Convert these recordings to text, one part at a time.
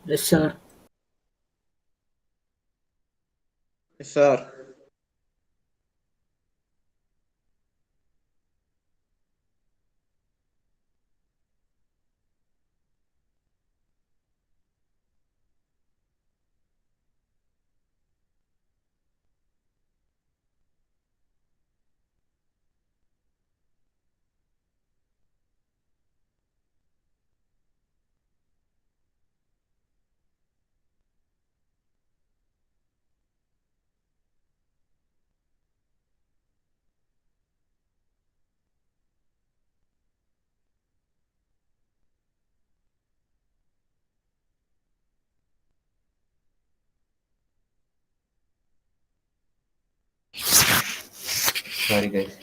Yes, sir. Yes, sir. Sorry, guys.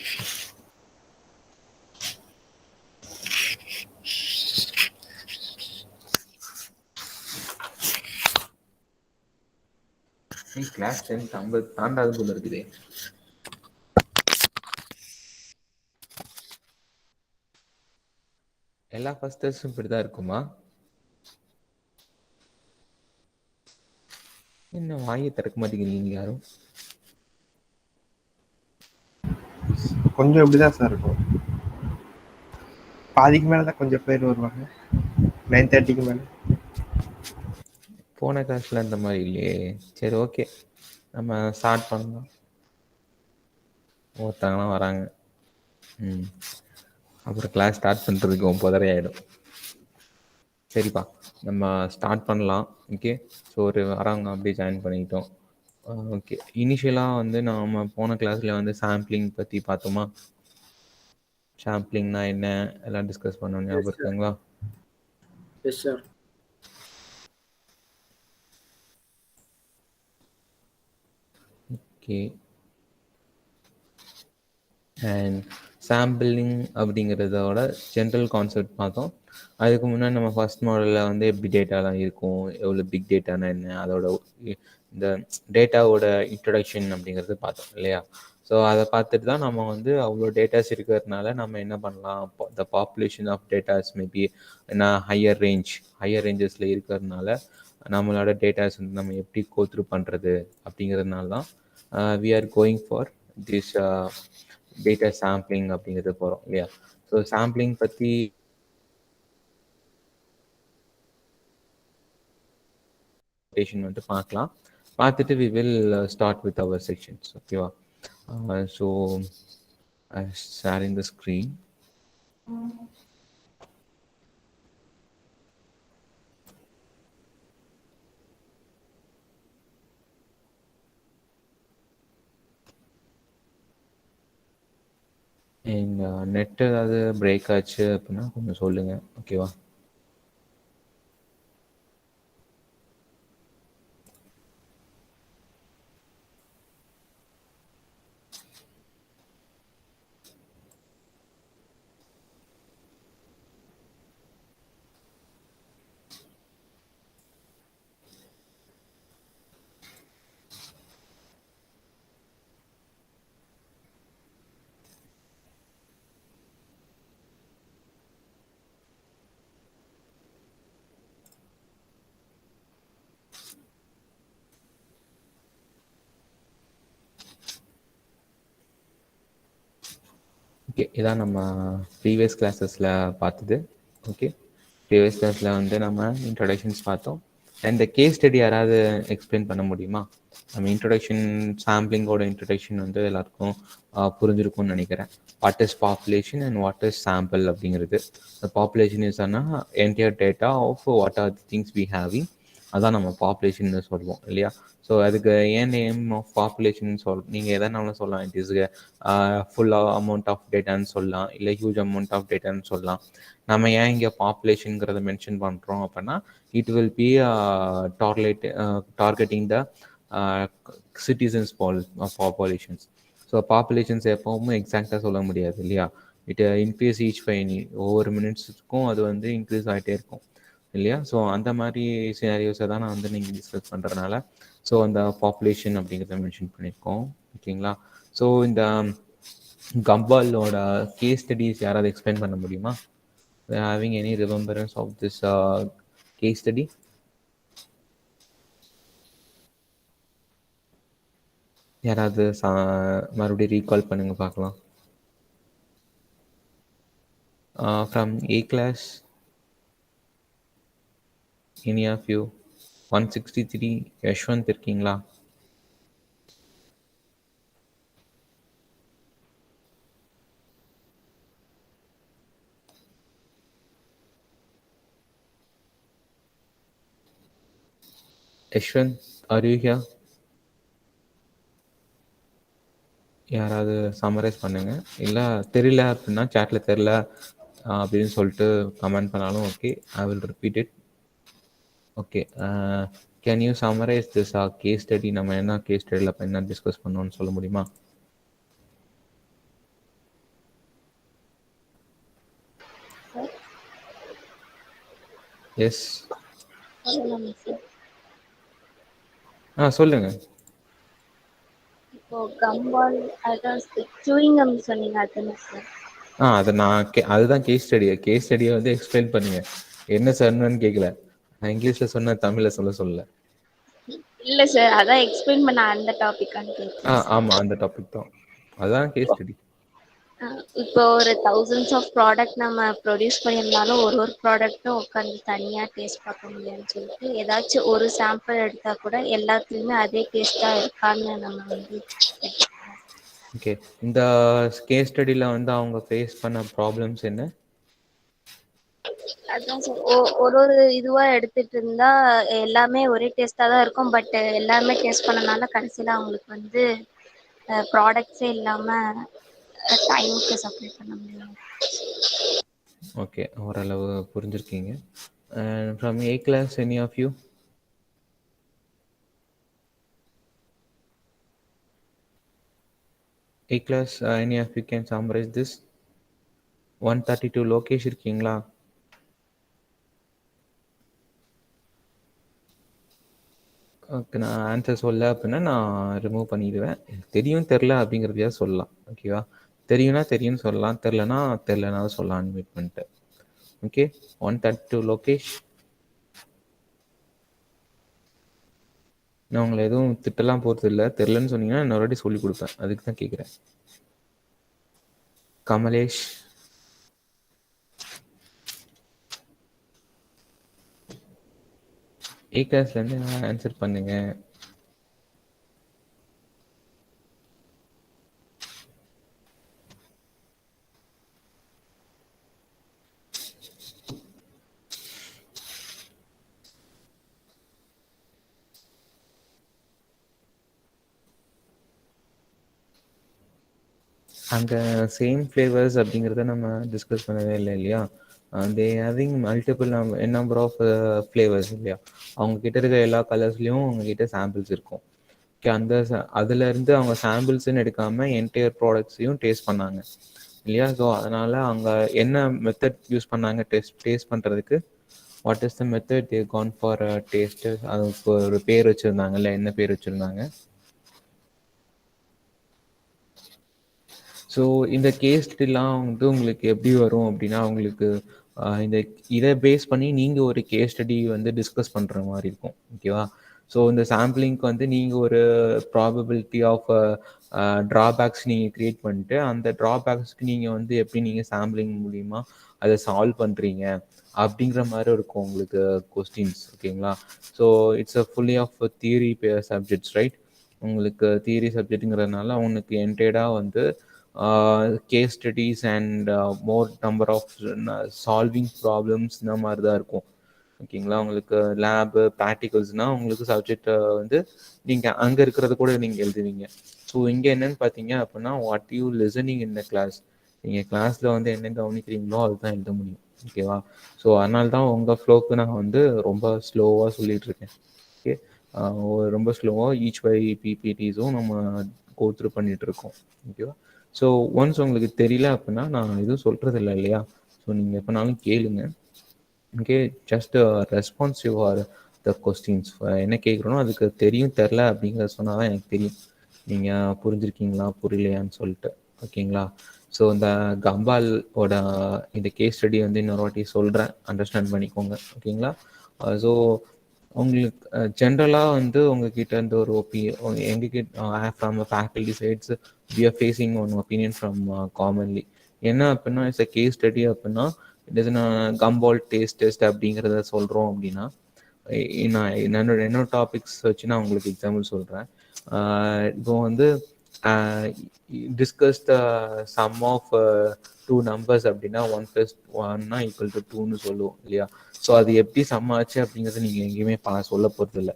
Class 10 ஐம்பது தாண்டாது போல இருக்குதே. எல்லா ஃபர்ஸ்டர்ஸும் இப்படிதான் இருக்குமா? என்ன வாயை திறக்க மாட்டேங்கிறீங்க யாரும்? கொஞ்சம் இப்படிதான் சார் இருக்கும். பாதிக்கு மேலதான் கொஞ்சம் பேர் வருவாங்க. 9:30க்கு மேல. போன கிளாஸ்ல இந்த மாதிரி இல்லையே. சரி, ஓகே, நம்ம ஸ்டார்ட் பண்ணலாம். ஒருத்தங்களாம் வராங்க. அப்புறம் கிளாஸ் ஸ்டார்ட் பண்ணுறதுக்கு 9:30 ஆகிடும். சரிப்பா, நம்ம ஸ்டார்ட் பண்ணலாம். ஓகே, ஸோ ஒரு வராங்க அப்படியே ஜாயின் பண்ணிக்கிட்டோம். ஓகே, இனிஷியலாக வந்து நாம் போன கிளாஸில் வந்து சாம்பிளிங் பற்றி பார்த்தோமா? சாம்பிளிங்னா என்ன எல்லாம் டிஸ்கஸ் பண்ணோம், Yes, ஞாபகம் sir. இருக்குங்களா? Yes, sir. Okay, and sampling அப்படிங்கிறதோட ஜென்ரல் கான்செப்ட் பார்த்தோம். அதுக்கு முன்னாடி நம்ம ஃபர்ஸ்ட் மாடலில் வந்து எப்படி டேட்டாலாம் இருக்கும், எவ்வளோ பிக் டேட்டானா என்ன, அதோட இந்த டேட்டாவோட இன்ட்ரடக்ஷன் அப்படிங்கிறது பார்த்தோம் இல்லையா? ஸோ அதை பார்த்துட்டு தான் நம்ம வந்து அவ்வளோ டேட்டாஸ் இருக்கிறதுனால நம்ம என்ன பண்ணலாம், the population of datas maybe என்ன ஹையர் ரேஞ்சஸில் இருக்கிறதுனால நம்மளோட டேட்டாஸ் வந்து நம்ம எப்படி கோத்ரூ பண்ணுறது அப்படிங்கிறதுனால தான் we are going for this data sampling அப்படிங்கிறது போகிறோம் இல்லையா? ஸோ சாம்பிளிங் பற்றி வந்து பார்க்கலாம். பார்த்துட்டு we will start with our sections. ஓகேவா? So sharing the screen. Net ஏதாவது பிரேக் ஆச்சு அப்படின்னா கொஞ்சம் சொல்லுங்கள். ஓகேவா? ஓகே, இதான் நம்ம ப்ரீவியஸ் கிளாஸஸில் பார்த்தது. ஓகே, ப்ரீவியஸ் கிளாஸில் வந்து நம்ம இன்ட்ரடக்ஷன்ஸ் பார்த்தோம். இந்த கேஸ் ஸ்டடி யாராவது எக்ஸ்பிளைன் பண்ண முடியுமா? நம்ம இன்ட்ரடக்ஷன் சாம்பிளிங்கோட இன்ட்ரடக்ஷன் வந்து எல்லாருக்கும் புரிஞ்சிருக்கும்னு நினைக்கிறேன். What is population and what is sample அப்படிங்கிறது. பாப்புலேஷன் இஸ் ஆனால் entire data of what are the things we having, அதான் நம்ம பாப்புலேஷன் சொல்லுவோம் இல்லையா? ஸோ அதுக்கு ஏன் நேம் ஆஃப் பாப்புலேஷன் நீங்கள் எதனாலும் சொல்லலாம். It is full amount of டேட்டான்னு சொல்லலாம், இல்லை ஹியூஜ் அமௌண்ட் ஆஃப் டேட்டான்னு சொல்லலாம். நம்ம ஏன் இங்கே பாப்புலேஷனுங்கிறத மென்ஷன் பண்ணுறோம் அப்படின்னா, it will be targeting the citizens populations. So populations எப்பவும் எக்ஸாக்டாக சொல்ல முடியாது இல்லையா? இட் இன்க்ரீஸ் ஈச் ஃபைனி, ஒவ்வொரு மினிட்ஸுக்கும் அது வந்து இன்க்ரீஸ் ஆகிட்டே இருக்கும் இல்லையா? ஸோ அந்த மாதிரி சினாரியோஸை தான் நான் வந்து நீங்கள் டிஸ்கஸ் பண்ணுறதுனால ஸோ அந்த பாப்புலேஷன் அப்படிங்கிறத மென்ஷன் பண்ணியிருக்கோம். ஓகேங்களா? ஸோ இந்த கம்பாலோட கேஸ் ஸ்டடிஸ் யாராவது எக்ஸ்பிளைன் பண்ண முடியுமா? Having any remembrance of this case study? யாராவது மறுபடியும் ரீகால் பண்ணுங்க பார்க்கலாம். From A class any of you 163 Yashwant இருக்கீங்களா? Yashwant are you here? யாராவது சம்மரைஸ் பண்ணுங்க. இல்லை தெரியல அப்படின்னா சேட்டில் தெரியல அப்படின்னு சொல்லிட்டு கமெண்ட் பண்ணாலும் okay. I will repeat it. Okay, can you summarize this case study? நம்ம என்ன கேஸ் ஸ்டடியில் இப்போ என்ன டிஸ்கஸ் பண்ணோம்னு சொல்ல முடியுமா? எஸ், சொல்லுங்க. இப்போ கம்பால் அதான் சூயிங் கம் சொன்னீங்க அதுதானே சார்? அதை நான் அதுதான் கேஸ் ஸ்டடியை வந்து எக்ஸ்பிளைன் பண்ணுங்க. என்ன சொன்னு கேட்கல, நான் இங்கிலீஷில் சொன்ன தமிழில் சொல்லல. இல்லை சார், அதான் எக்ஸ்பிளைன் பண்ண அந்த டாபிக்கான்னு கேட்குறேன். ஆமாம், அந்த டாபிக் தான், அதுதான் கேஸ் ஸ்டடி. இப்போ ஒரு thousands ஆஃப் ப்ராடக்ட் நம்ம ப்ரொடியூஸ் பண்ணியிருந்தாலும் ஒரு ப்ராடக்ட்டும் உட்காந்து தனியாக டேஸ்ட் பார்க்க முடியாதுன்னு சொல்லிட்டு ஏதாச்சும் ஒரு சாம்பிள் எடுத்தால் கூட எல்லாத்துலேயுமே அதே டேஸ்ட்டாக இருக்கான்னு நம்ம வந்து எடுத்துக்கலாம். ஓகே, இந்த கேஸ் ஸ்டடியில் வந்து அவங்க ஃபேஸ் பண்ண ப்ராப்ளம்ஸ் என்ன? அதுதான் சார், ஒரு இதுவாக எடுத்துகிட்டு இருந்தால் எல்லாமே ஒரே டேஸ்ட்டாக தான் இருக்கும். பட் எல்லாமே டேஸ்ட் பண்ணனால கடைசியில் அவங்களுக்கு வந்து ப்ராடக்ட்ஸே இல்லாமல் டைமுக்கு சப்ளை பண்ண முடியும். ஓகே, ஓரளவு புரிஞ்சிருக்கீங்க. And from A class any of you? A class, any of you can summarize this? 132 Lokesh இருக்கீங்களா? ஓகே, நான் ஆன்சர் சொல்ல அப்படின்னா நான் ரிமூவ் பண்ணிடுவேன். தெரியும் தெரில அப்படிங்கிறதையா சொல்லலாம். ஓகேவா? தெரியும்னா தெரியும்னு சொல்லலாம், தெரிலனா சொல்லலாம் அன்மியூட் பண்ணிட்டு. ஓகே, 132 லோகேஷ். நான் உங்களை எதுவும் திட்டலாம் போகிறது இல்லை. தெரிலன்னு சொன்னீங்கன்னா நான் ஆல்ரெடி சொல்லி கொடுப்பேன், அதுக்கு தான் கேட்குறேன். கமலேஷ், ஏ கிளாஸ்லேருந்து ஆன்சர் பண்ணுங்க. அந்த சேம் ஃப்ளேவர்ஸ் அப்படிங்கிறத நம்ம டிஸ்கஸ் பண்ணவே இல்லை இல்லையா? They having multiple number of flavours இல்லையா? அவங்க கிட்ட இருக்க எல்லா கலர்ஸ்லேயும் அவங்கக்கிட்ட சாம்பிள்ஸ் இருக்கும். ஓகே, அந்த அதுலேருந்து அவங்க சாம்பிள்ஸ்ன்னு எடுக்காமல் என்டையர் ப்ராடக்ட்ஸையும் டேஸ்ட் பண்ணாங்க இல்லையா? ஸோ அதனால் அவங்க என்ன மெத்தட் யூஸ் பண்ணாங்க டேஸ்ட் பண்ணுறதுக்கு? What is the method they gone for taste? அதுக்கு ஒரு பேர் வச்சுருந்தாங்கல்ல, என்ன பேர் வச்சுருந்தாங்க? ஸோ இந்த கேஸ் ஸ்டடிலாம் வந்து உங்களுக்கு எப்படி வரும் அப்படின்னா, உங்களுக்கு இந்த இதை பேஸ் பண்ணி நீங்கள் ஒரு கேஸ் ஸ்டடி வந்து டிஸ்கஸ் பண்ணுற மாதிரி இருக்கும். ஓகேவா? ஸோ இந்த சாம்பிளிங்க்கு வந்து நீங்கள் ஒரு ப்ராபபிலிட்டி ஆஃப் ட்ராபேக்ஸ் நீங்கள் க்ரியேட் பண்ணிட்டு, அந்த ட்ராபேக்ஸ்க்கு நீங்கள் வந்து எப்படி நீங்கள் சாம்பிளிங் மூலிமா அதை சால்வ் பண்ணுறீங்க அப்படிங்கிற மாதிரி இருக்கும் உங்களுக்கு கொஸ்டின்ஸ். ஓகேங்களா? So it's a fully of theory subjects, right? உங்களுக்கு தியரி சப்ஜெக்ட்டுங்கிறதுனால அவனுக்கு என்டையர்டாக வந்து case studies and more number of solving problems இந்த மாதிரி தான் இருக்கும். ஓகேங்களா? உங்களுக்கு லேபு ப்ராக்டிகல்ஸ்னால் உங்களுக்கு சப்ஜெக்டை வந்து நீங்கள் அங்கே இருக்கிறத கூட நீங்கள் எழுதுவீங்க. ஸோ இங்கே என்னென்னு பார்த்தீங்க அப்படின்னா, what you listening in the class, நீங்கள் கிளாஸில் வந்து என்ன கவனிக்கிறீங்களோ அதுதான் எழுத முடியும். ஓகேவா? ஸோ அதனால தான் உங்கள் ஃப்ளோக்கு நான் வந்து ரொம்ப ஸ்லோவாக சொல்லிகிட்ருக்கேன். ஓகே, ரொம்ப ஸ்லோவாக ஈச் பை பிபிடிஸும் நம்ம கோ த்ரூ பண்ணிகிட்ருக்கோம். ஓகேவா? ஸோ ஒன்ஸ் உங்களுக்கு தெரியல அப்படின்னா நான் எதுவும் சொல்கிறது இல்லை இல்லையா? ஸோ நீங்கள் எப்போனாலும் கேளுங்க. Okay, just responsive R the questions. என்ன கேட்குறோனோ அதுக்கு தெரியும் தெரில அப்படிங்கிறத சொன்னால் தான் எனக்கு தெரியும் நீங்கள் புரிஞ்சிருக்கீங்களா புரியலையான்னு சொல்லிட்டு. ஓகேங்களா? ஸோ இந்த கம்பாலோட இந்த கேஸ் ஸ்டடி வந்து இன்னொரு வாட்டி சொல்கிறேன், அண்டர்ஸ்டாண்ட் பண்ணிக்கோங்க. ஓகேங்களா? ஸோ உங்களுக்கு ஜென்ரலாக வந்து உங்ககிட்ட இருந்து ஒரு எங்ககிட்ட from faculty sides we are facing one opinion from commonly. என்ன அப்படின்னா இட்ஸ் அ கேஸ் ஸ்டடி அப்படின்னா இட் இஸ் கம்பால் டெஸ்ட் அப்படிங்கிறத சொல்கிறோம் அப்படின்னா நான் என்னோட டாபிக்ஸ் வச்சு நான் உங்களுக்கு எக்ஸாம்பிள் சொல்கிறேன். இப்போ வந்து discuss the sum of two numbers அப்படின்னா 1+1 = 2ன்னு சொல்லுவோம் இல்லையா? ஸோ அது எப்படி சம் ஆச்சு அப்படிங்கிறது நீங்கள் எங்கேயுமே சொல்ல போகிறது இல்லை.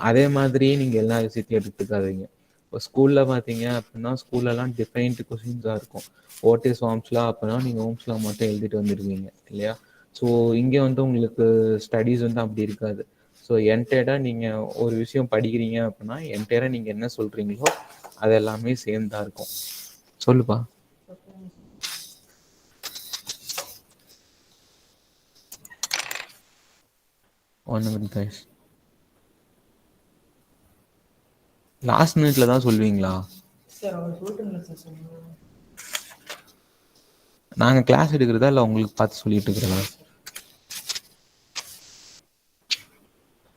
அதே மாதிரி நீங்கள் எல்லா விஷயத்தையும் எடுத்துக்காதீங்க. இப்போ ஸ்கூலில் பார்த்தீங்க அப்படின்னா ஸ்கூல்லலாம் டிஃபைன்டு கொஸ்டின்ஸாக இருக்கும். வாட் இஸ் ஓம்ஸ்லாம் அப்படின்னா நீங்கள் ஓம்ஸ்லாம் மட்டும் எழுதிட்டு வந்துடுவீங்க இல்லையா? ஸோ இங்கே வந்து உங்களுக்கு ஸ்டடீஸ் வந்து அப்படி இருக்காது. ஸோ என்டையராக நீங்கள் ஒரு விஷயம் படிக்கிறீங்க அப்படின்னா என்டையராக நீங்கள் என்ன சொல்கிறீங்களோ அது எல்லாமே சேம் தான் இருக்கும். சொல்லுப்பா. One minute guys. லாஸ்ட் மினிட்ல தான் சொல்வீங்களா? நாங்க கிளாஸ் எடுக்கிறதா இல்லை உங்களுக்கு பார்த்து சொல்லிட்டு இருக்கிறதா?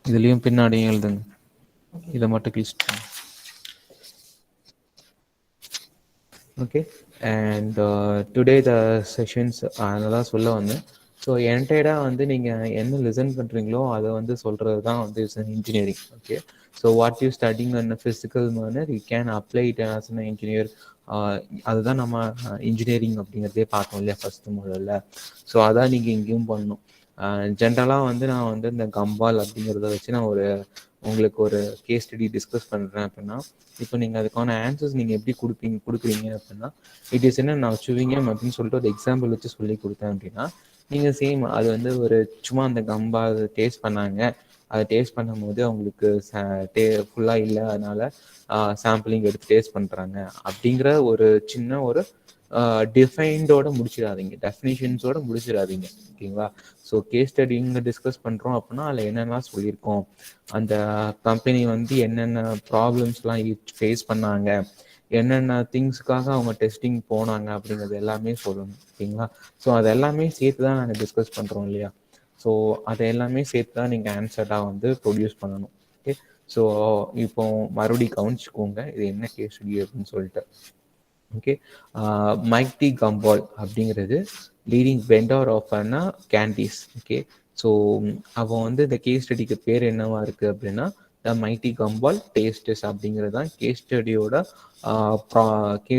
இதுலயும் பின்னாடியும் எழுதுங்க. இதை மட்டும் கிழிச்சிட்டு okay. And today the sessions அதெல்லாம் சொல்ல வந்தேன். ஸோ என்டையராக வந்து நீங்கள் என்ன லிசன் பண்ணுறீங்களோ அதை வந்து சொல்கிறது தான் வந்து it's an engineering. Okay. So what you studying an physical manor you can apply it as an engineer. அதுதான் நம்ம இன்ஜினியரிங் அப்படிங்கிறதே பார்த்தோம் இல்லையா ஃபஸ்ட்டு முதல்ல. ஸோ அதான் நீங்கள் இங்கேயும் பண்ணணும். ஜென்ரலாக வந்து நான் வந்து இந்த கம்பால் அப்படிங்கிறத வச்சு நான் உங்களுக்கு ஒரு கேஸ் ஸ்டடி டிஸ்கஸ் பண்ணுறேன் அப்படின்னா இப்போ நீங்கள் அதுக்கான ஆன்சர்ஸ் நீங்கள் எப்படி கொடுக்குறீங்க அப்படின்னா இட் இஸ் என்ன நான் வச்சுவீங்க அப்படின்னு சொல்லிட்டு ஒரு எக்ஸாம்பிள் வச்சு சொல்லி கொடுத்தேன் அப்படின்னா நீங்கள் சேம் அது வந்து ஒரு சும்மா அந்த கம்பா அதை டேஸ்ட் பண்ணாங்க, அதை டேஸ்ட் பண்ணும்போது அவங்களுக்கு ஃபுல்லாக இல்லை அதனால சாம்பிளிங் எடுத்து டேஸ்ட் பண்ணுறாங்க அப்படிங்கிற ஒரு சின்ன ஒரு டிஃபைன்டோட முடிச்சிடாதீங்க, டெஃபினிஷன்ஸோட முடிச்சிடாதீங்க. ஓகேங்களா? ஸோ கேஸ் ஸ்டடி இங்கே டிஸ்கஸ் பண்ணுறோம் அப்படின்னா அதில் என்னென்னலாம் சொல்லியிருக்கோம், அந்த கம்பெனி வந்து என்னென்ன ப்ராப்ளம்ஸ்லாம் ஃபேஸ் பண்ணாங்க, என்னென்ன திங்ஸுக்காக அவங்க டெஸ்டிங் போனாங்க அப்படிங்கிறது எல்லாமே சொல்லணும். ஓகேங்களா? ஸோ அது எல்லாமே சேர்த்து தான் நாங்கள் டிஸ்கஸ் பண்ணுறோம் இல்லையா? ஸோ அதை எல்லாமே சேர்த்து தான் நீங்கள் ஆன்சர்டாக வந்து ப்ரொடியூஸ் பண்ணணும். ஓகே. ஸோ இப்போ மறுபடியும் கவனிச்சுக்கோங்க இது என்ன கேஸ் ஸ்டடி அப்படின்னு சொல்லிட்டு. ஓகே. மைக் டி கம்பால் அப்படிங்கிறது லீடிங் வெண்டர் ஆஃப் அன்னா கேண்டீஸ். ஓகே. ஸோ அவன் வந்து இந்த கேஸ் ஸ்டடிக்கு பேர் என்னவா இருக்குது அப்படின்னா த மைட்டி கம்பால் டேஸ்டஸ் அப்படிங்கிறது தான் கேஸ்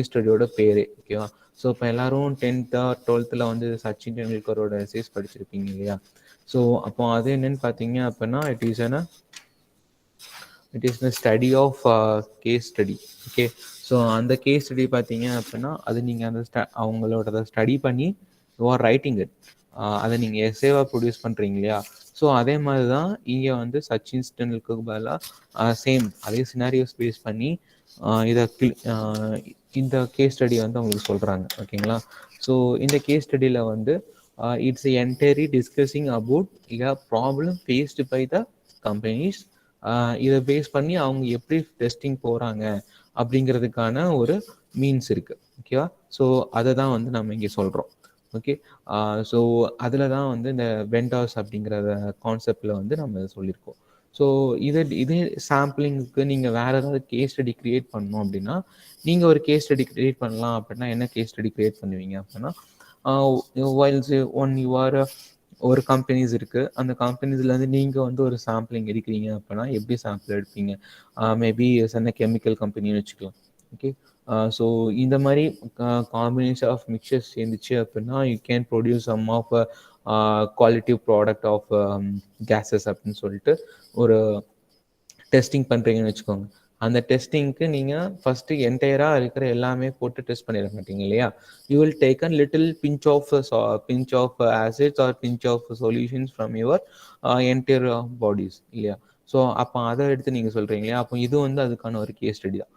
ஸ்டடியோட பேர். ஓகேவா? ஸோ இப்போ எல்லாரும் 10th 12th வந்து சச்சின் டெண்டுல்கரோட எஸ்ஸேஸ் படிச்சிருப்பீங்க இல்லையா? ஸோ அப்போ அது என்னன்னு பார்த்தீங்க அப்படின்னா it is the study of case study. Okay. So அந்த கேஸ் ஸ்டடி பார்த்தீங்க அப்படின்னா அது நீங்கள் அந்த அவங்களோட ஸ்டடி பண்ணி யூ ஆர் ரைட்டிங் இட், அதை நீங்கள் எஸ்ஸேவாக ப்ரொடியூஸ் பண்ணுறீங்க இல்லையா? ஸோ அதே மாதிரி தான் இங்கே வந்து சச்சின் டெண்டுல்கருக்கு பதிலாக சேம் அதே சினாரியோஸ் பேஸ் பண்ணி இந்த கேஸ் ஸ்டடி வந்து அவங்களுக்கு சொல்கிறாங்க. ஓகேங்களா? ஸோ இந்த கேஸ் ஸ்டடியில் வந்து it's entirely discussing about a problem faced by the companies. இதை பேஸ் பண்ணி அவங்க எப்படி டெஸ்டிங் போகிறாங்க அப்படிங்கிறதுக்கான ஒரு மீன்ஸ் இருக்குது. ஓகேவா? ஸோ அதை தான் வந்து நம்ம இங்கே சொல்கிறோம். ஓகே. ஸோ அதில் தான் வந்து இந்த வெண்டார்ஸ் அப்படிங்கிற கான்செப்டில் வந்து நம்ம சொல்லியிருக்கோம். ஸோ இதே சாம்பிளிங்க்கு நீங்கள் வேறு ஏதாவது கேஸ் ஸ்டடி க்ரியேட் பண்ணணும் அப்படின்னா நீங்கள் ஒரு கேஸ் ஸ்டடி க்ரியேட் பண்ணலாம். அப்படின்னா என்ன கேஸ் ஸ்டடி க்ரியேட் பண்ணுவீங்க அப்படின்னா ஒரு கம்பெனிஸ் இருக்குது, அந்த கம்பெனிஸ்லேருந்து நீங்கள் வந்து ஒரு சாம்பிளிங் எடுக்கிறீங்க அப்படின்னா எப்படி சாம்பிள் எடுப்பீங்க? மேபி என்ன கெமிக்கல் கம்பெனின்னு வச்சுக்கலாம். ஓகே. ஸோ இந்த மாதிரி காம்பினேஷன் ஆஃப் மிக்சர்ஸ் சேர்ந்துச்சு அப்படின்னா you can produce some of qualitative product of cases அப்படின்னு சொல்லிட்டு ஒரு டெஸ்டிங் பண்ணுறீங்கன்னு வச்சுக்கோங்க. அந்த டெஸ்டிங்க்கு நீங்கள் ஃபஸ்ட்டு என்டையராக இருக்கிற எல்லாமே போட்டு டெஸ்ட் பண்ணிட மாட்டீங்க இல்லையா? You will take a little pinch of acids or pinch of solutions from your entire bodies இல்லையா? ஸோ அப்போ அதை எடுத்து நீங்கள் சொல்கிறீங்க இல்லையா? அப்போ இது வந்து அதுக்கான ஒரு கேஸ் ஸ்டடி தான்.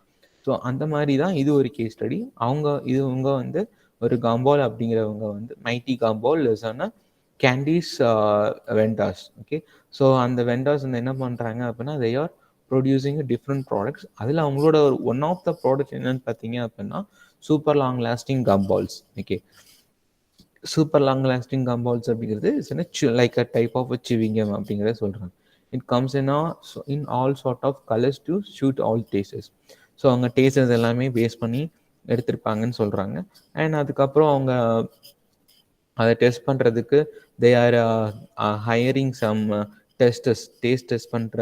ஸோ அந்த மாதிரி தான் இது ஒரு கேஸ் ஸ்டடி. இவங்க வந்து ஒரு கம்பால் அப்படிங்கிறவங்க வந்து மைட்டி கம்பால் இஸ் ஆன கேண்டீஸ் வெண்டார்ஸ். ஓகே. ஸோ அந்த வெண்டார்ஸ் வந்து என்ன பண்ணுறாங்க அப்படின்னா they are producing different products. அதில் அவங்களோட ஒரு ஒன் ஆஃப் த ப்ராடக்ட் என்னன்னு பார்த்தீங்க அப்படின்னா super long lasting gumballs. Okay. Super long lasting gumballs அப்படிங்கிறது it's like a type of chewing gum அப்படிங்கிறத சொல்கிறாங்க. It comes in all sort of colours to suit all tastes. So அவங்க tastes எல்லாமே base பண்ணி எடுத்திருப்பாங்கன்னு சொல்கிறாங்க. அண்ட் அதுக்கப்புறம் அவங்க அதை டெஸ்ட் பண்ணுறதுக்கு they are hiring some testers, test பண்ணுற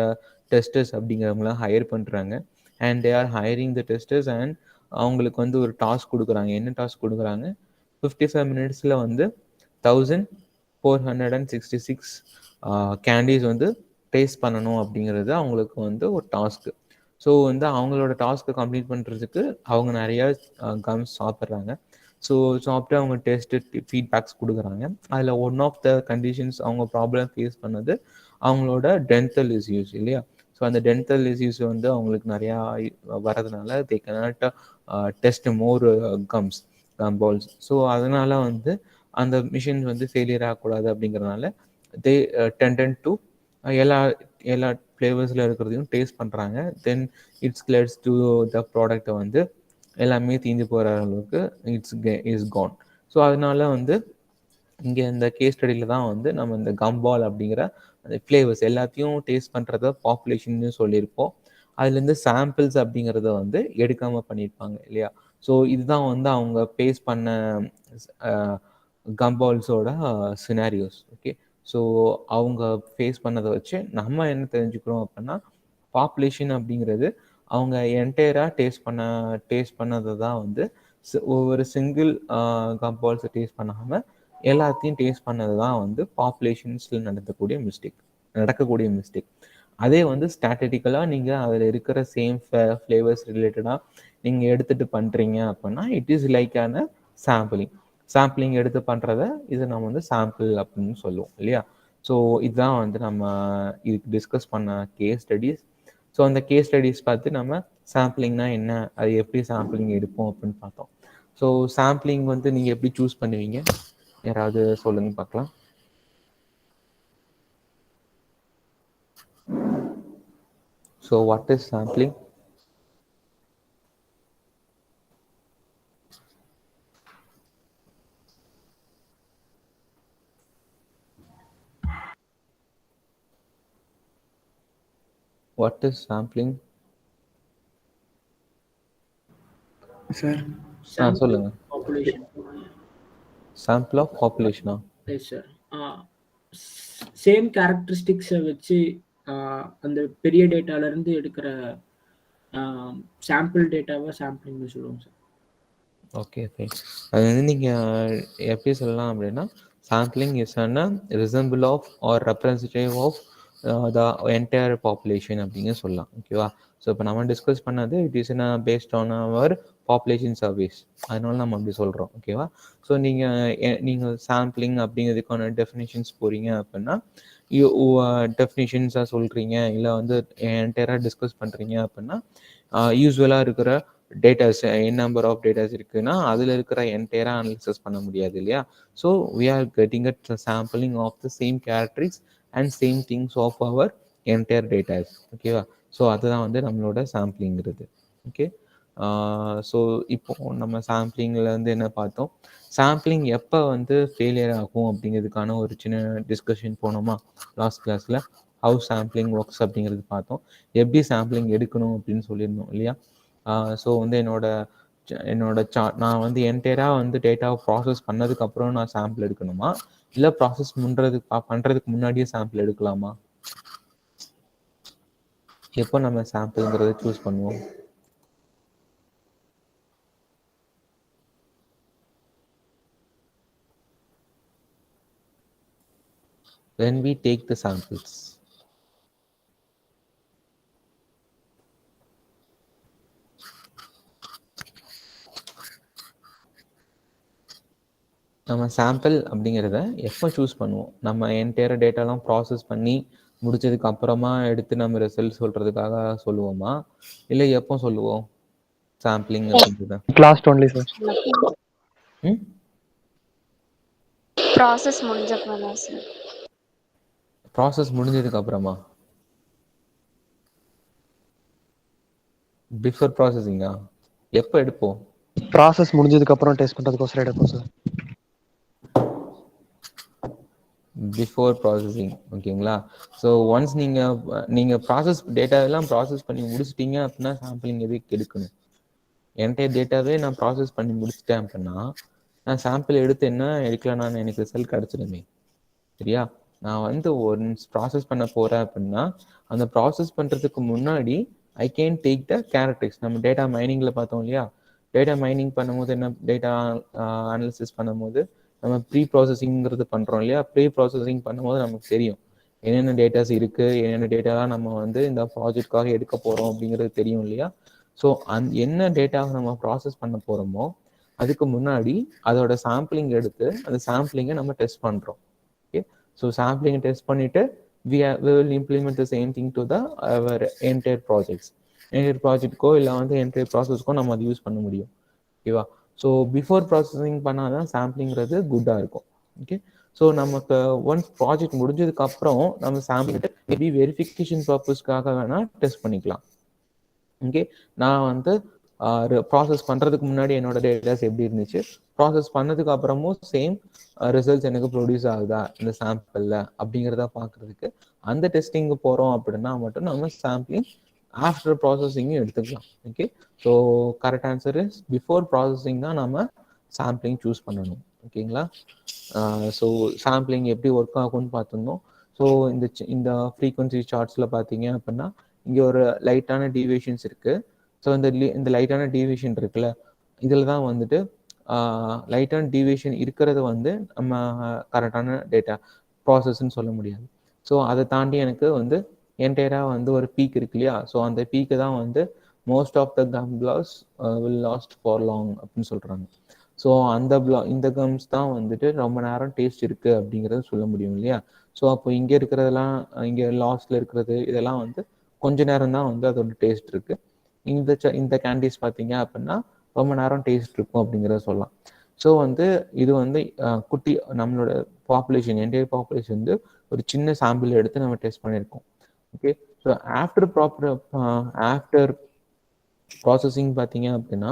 டெஸ்டர்ஸ் அப்படிங்கிறவங்களாம் ஹையர் பண்ணுறாங்க. And they are hiring the testers and அவங்களுக்கு வந்து ஒரு டாஸ்க் கொடுக்குறாங்க. என்ன டாஸ்க் கொடுக்குறாங்க? 55 மினிட்ஸில் வந்து 1466 கேண்டீஸ் வந்து டேஸ்ட் பண்ணணும் அப்படிங்கிறது அவங்களுக்கு வந்து ஒரு டாஸ்க்கு. ஸோ வந்து அவங்களோட டாஸ்க்கை கம்ப்ளீட் பண்ணுறதுக்கு அவங்க நிறையா கம்ஸ் சாப்பிட்றாங்க. ஸோ சாப்பிட்டு அவங்க டெஸ்ட்டு ஃபீட்பேக்ஸ் கொடுக்குறாங்க. அதில் ஒன் ஆஃப் த கண்டிஷன்ஸ் அவங்க ப்ராப்ளம் ஃபேஸ் பண்ணது அவங்களோட டென்டல் இஸ்யூஸ் இல்லையா? ஸோ அந்த டென்டல் இஸ்யூஸ் வந்து அவங்களுக்கு நிறையா வரதுனால they cannot test more gumballs. So அதனால் வந்து அந்த மிஷின்ஸ் வந்து ஃபெயிலியர் ஆகக்கூடாது அப்படிங்கிறதுனால தே டெண்டன்ட் டு எல்லா ஃப்ளேவர்ஸில் இருக்கிறதையும் டேஸ்ட் பண்ணுறாங்க. Then it's let's to the ப்ராடக்டை வந்து எல்லாமே தீந்து போகிற அளவுக்கு இஸ் கான். ஸோ அதனால வந்து இங்கே இந்த கேஸ் ஸ்டடியில் தான் வந்து நம்ம இந்த கம்பால் அப்படிங்கிற அந்த ஃப்ளேவர்ஸ் எல்லாத்தையும் டேஸ்ட் பண்ணுறத பாப்புலேஷன்னு சொல்லியிருப்போம். அதுலேருந்து சாம்பிள்ஸ் அப்படிங்கிறத வந்து எடுக்காமல் பண்ணியிருப்பாங்க இல்லையா? ஸோ இதுதான் வந்து அவங்க ஃபேஸ் பண்ண கம்பால்ஸோட சினாரியோஸ். ஓகே, ஸோ அவங்க ஃபேஸ் பண்ணதை வச்சு நம்ம என்ன தெரிஞ்சுக்கிறோம் அப்படின்னா, பாப்புலேஷன் அப்படிங்கிறது அவங்க என்டையராக டேஸ்ட் பண்ணதை தான் வந்து ஒவ்வொரு சிங்கிள் கம்பால்ஸை டேஸ்ட் பண்ணாமல் எல்லாத்தையும் டேஸ்ட் பண்ணது தான் வந்து பாப்புலேஷன்ஸில் நடக்கக்கூடிய மிஸ்டேக். அதே வந்து ஸ்டாட்டிஸ்டிக்கலாக நீங்கள் அதில் இருக்கிற சேம் ஃப்ளேவர்ஸ் ரிலேட்டடாக நீங்கள் எடுத்துகிட்டு பண்ணுறீங்க அப்படின்னா இட் இஸ் லைக் ஆன சாம்பிளிங் எடுத்து பண்ணுறத இது நம்ம வந்து சாம்பிள் அப்படின்னு சொல்லுவோம் இல்லையா? ஸோ இதுதான் வந்து நம்ம இதுக்கு டிஸ்கஸ் பண்ண கேஸ் ஸ்டடீஸ். ஸோ அந்த கேஸ் ஸ்டடீஸ் பார்த்து நம்ம சாம்பிளிங்னா என்ன, அது எப்படி சாம்பிளிங் எடுப்போம் அப்படின்னு பார்த்தோம். ஸோ சாம்பிளிங் வந்து நீங்கள் எப்படி சூஸ் பண்ணுவீங்க? யாராவது சொல்லுங்க பார்க்கலாம். So what is sampling? What is sampling? Sir. சொல்லுங்க. Population. Sample of population. Yes sir. Same கேரக்டரிஸ்டிக்ஸை வச்சு அந்த பெரிய டேட்டால இருந்து எடுக்கிற சாம்பிள் டேட்டாவை சாம்பிளிங்னு சொல்லுவோம் சார். Okay fine. அது வந்து நீங்கள் எப்படி சொல்லலாம் அப்படின்னா, sampling is a resemble of or representative of the entire population அப்படிங்க சொல்லலாம். ஓகேவா? ஸோ இப்போ நம்ம டிஸ்கஸ் பண்ணது it is based on our population service, அதனால நம்ம அப்படி சொல்கிறோம். ஓகேவா? ஸோ நீங்கள் சாம்பிளிங் அப்படிங்கிறதுக்கான டெஃபினேஷன்ஸ் போகிறீங்க அப்படின்னா டெஃபினேஷன்ஸாக சொல்கிறீங்க, இல்லை வந்து என்டையராக டிஸ்கஸ் பண்ணுறீங்க அப்படின்னா யூஸ்வலாக இருக்கிற டேட்டாஸ் நம்பர் ஆஃப் டேட்டாஸ் இருக்குன்னா அதில் இருக்கிற என்டையராக அனலிசிஸ் பண்ண முடியாது இல்லையா? So we are getting at sampling of the same characteristics and same things of our entire datas. ஓகேவா? ஸோ அதுதான் வந்து நம்மளோட சாம்பிளிங்கிறது. ஓகே, ஸோ இப்போ நம்ம சாம்பிளிங்கில் வந்து என்ன பார்த்தோம், சாம்பிளிங் எப்போ வந்து ஃபெயிலியர் ஆகும் அப்படிங்கிறதுக்கான ஒரு சின்ன டிஸ்கஷன் போனோமா லாஸ்ட் கிளாஸில். ஹவு சாம்பிளிங் ஒர்க்ஸ் அப்படிங்கிறது பார்த்தோம், எப்படி சாம்பிளிங் எடுக்கணும் அப்படின்னு சொல்லியிருந்தோம் இல்லையா? ஸோ வந்து என்னோட நான் வந்து என்டையராக வந்து டேட்டாவை ப்ராசஸ் பண்ணதுக்கப்புறம் நான் சாம்பிள் எடுக்கணுமா, இல்லை ப்ராசஸ் பண்ணுறதுக்கு முன்னாடியே சாம்பிள் எடுக்கலாமா? எப்போ நம்ம சாம்பிள்ங்கிறத சூஸ் பண்ணுவோம்? When we take the samples. நம்ம சாம்பிள் அப்படிங்கிறத எப்போ சூஸ் பண்ணுவோம்? நம்ம என்டையர் டேட்டாலாம் ப்ராசஸ் பண்ணி முடிச்சதுக்கு அப்புறமா எடுத்து நம்ம ரிசல்ட் சொல்றதுக்காக சொல்லுவோமா, இல்லை எப்போ சொல்லுவோம் சாம்பிளிங் அப்படிங்கிறத? Lost only sir. ப்ராசஸ் முடிஞ்சப்பறம் தான் சார். ப்ராசஸ் முடிஞ்சதுக்கு அப்புறமா? பிஃபோர் ப்ராசஸிங்கா? எப்போ எடுப்போம்? ப்ராசஸ் முடிஞ்சதுக்கு அப்புறம் டெஸ்ட் பண்றதுக்கோசரம் எடுப்போம் சார். Before processing. ஓகேங்களா? ஸோ ஒன்ஸ் நீங்கள் டேட்டாவெல்லாம் ப்ராசஸ் பண்ணி முடிச்சிட்டிங்க அப்படின்னா சாம்பிளிங் எதுக்கு எடுக்கணும்? என்டையர் டேட்டாவே நான் ப்ராசஸ் பண்ணி முடிச்சிட்டேன் அப்படின்னா நான் சாம்பிள் எடுத்து என்ன எடுக்கலன்னா எனக்கு ரிசல்ட் கிடச்சிடுமே. சரியா? நான் வந்து ஒன்ஸ் ப்ராசஸ் பண்ண போகிறேன் அப்படின்னா அந்த ப்ராசஸ் பண்ணுறதுக்கு முன்னாடி I can take the characteristics. நம்ம டேட்டா மைனிங்கில் பார்த்தோம் இல்லையா? டேட்டா மைனிங் பண்ணும்போது என்ன டேட்டா அனாலிசிஸ் பண்ணும்போது நம்ம ப்ரீ ப்ராசஸிங்கிறது பண்ணுறோம் இல்லையா? ப்ரீ ப்ராசஸிங் பண்ணும்போது நமக்கு தெரியும் என்னென்ன டேட்டாஸ் இருக்குது, என்னென்ன டேட்டாலாம் நம்ம வந்து இந்த ப்ராஜெக்ட்காக எடுக்க போகிறோம் அப்படிங்கிறது தெரியும் இல்லையா? ஸோ என்ன டேட்டாவை நம்ம ப்ராசஸ் பண்ண போகிறோமோ அதுக்கு முன்னாடி அதோட சாம்பிளிங் எடுத்து அந்த சாம்பிளிங்கை நம்ம டெஸ்ட் பண்ணுறோம். ஓகே, ஸோ சாம்பிளிங்கை டெஸ்ட் பண்ணிவிட்டு we will implement the same thing to our entire projects. Entire ப்ராஜெக்ட்க்கோ இல்லை வந்து என்டையர் ப்ராசஸ்க்கோ நம்ம அதை யூஸ் பண்ண முடியும். ஓகேவா? ஸோ பிஃபோர் ப்ராசஸிங் பண்ணால் தான் சாம்பிளிங்கிறது குட்டாக இருக்கும். ஓகே, ஸோ நமக்கு ஒன்ஸ் ப்ராஜெக்ட் முடிஞ்சதுக்கப்புறம் நம்ம சாம்பிள் மேபி வெரிஃபிகேஷன் பர்பஸ்க்காக வேணால் டெஸ்ட் பண்ணிக்கலாம். ஓகே, நான் வந்து ப்ராசஸ் பண்ணுறதுக்கு முன்னாடி என்னோட டேட்டாஸ் எப்படி இருந்துச்சு, ப்ராசஸ் பண்ணதுக்கு அப்புறமும் சேம் ரிசல்ட்ஸ் எனக்கு ப்ரொடியூஸ் ஆகுதா இந்த சாம்பிளில் அப்படிங்கிறத பார்க்குறதுக்கு அந்த டெஸ்டிங்கு போகிறோம் அப்படின்னா மட்டும் நம்ம சாம்பிளிங் ஆஃப்டர் ப்ராசஸிங்கும் எடுத்துக்கலாம். Okay, so correct answer is before processing தான் நம்ம சாம்பிளிங் சூஸ் பண்ணணும். ஓகேங்களா? ஸோ சாம்பிளிங் எப்படி ஒர்க் ஆகும்னு பார்த்துருந்தோம். ஸோ இந்த ஃப்ரீக்வன்சி சார்ட்ஸில் பார்த்தீங்க அப்படின்னா இங்கே ஒரு லைட்டான டீவியேஷன்ஸ் இருக்குது. ஸோ இந்த லைட்டான டீவியேஷன் இருக்குல்ல, இதில் தான் வந்துட்டு லைட்டான டீவியேஷன் இருக்கிறது வந்து நம்ம கரெக்டான டேட்டா ப்ராசஸ்ன்னு சொல்ல முடியாது. ஸோ அதை தாண்டி எனக்கு வந்து என்டையராக வந்து ஒரு பீக் இருக்கு இல்லையா? ஸோ அந்த பீக்கு தான் வந்து most of the gum blocks will last for long அப்படின்னு சொல்கிறாங்க. ஸோ இந்த கம்ஸ் தான் வந்துட்டு ரொம்ப நேரம் டேஸ்ட் இருக்குது அப்படிங்கிறத சொல்ல முடியும் இல்லையா? ஸோ அப்போ இங்கே இருக்கிறதெல்லாம் இங்கே லாஸ்ட்டில் இருக்கிறது இதெல்லாம் வந்து கொஞ்ச நேரம் தான் வந்து அதோட டேஸ்ட் இருக்குது. இந்த கேண்டீஸ் பார்த்தீங்க அப்படின்னா ரொம்ப நேரம் டேஸ்ட் இருக்கும் அப்படிங்கிறத சொல்லலாம். ஸோ வந்து இது வந்து குட்டி நம்மளோட பாப்புலேஷன் என்டையர் பாப்புலேஷன் வந்து ஒரு சின்ன சாம்பிள் எடுத்து நம்ம டெஸ்ட் பண்ணியிருக்கோம். ஓகே, ஸோ ஆஃப்டர் ப்ராசஸிங் பார்த்தீங்க அப்படின்னா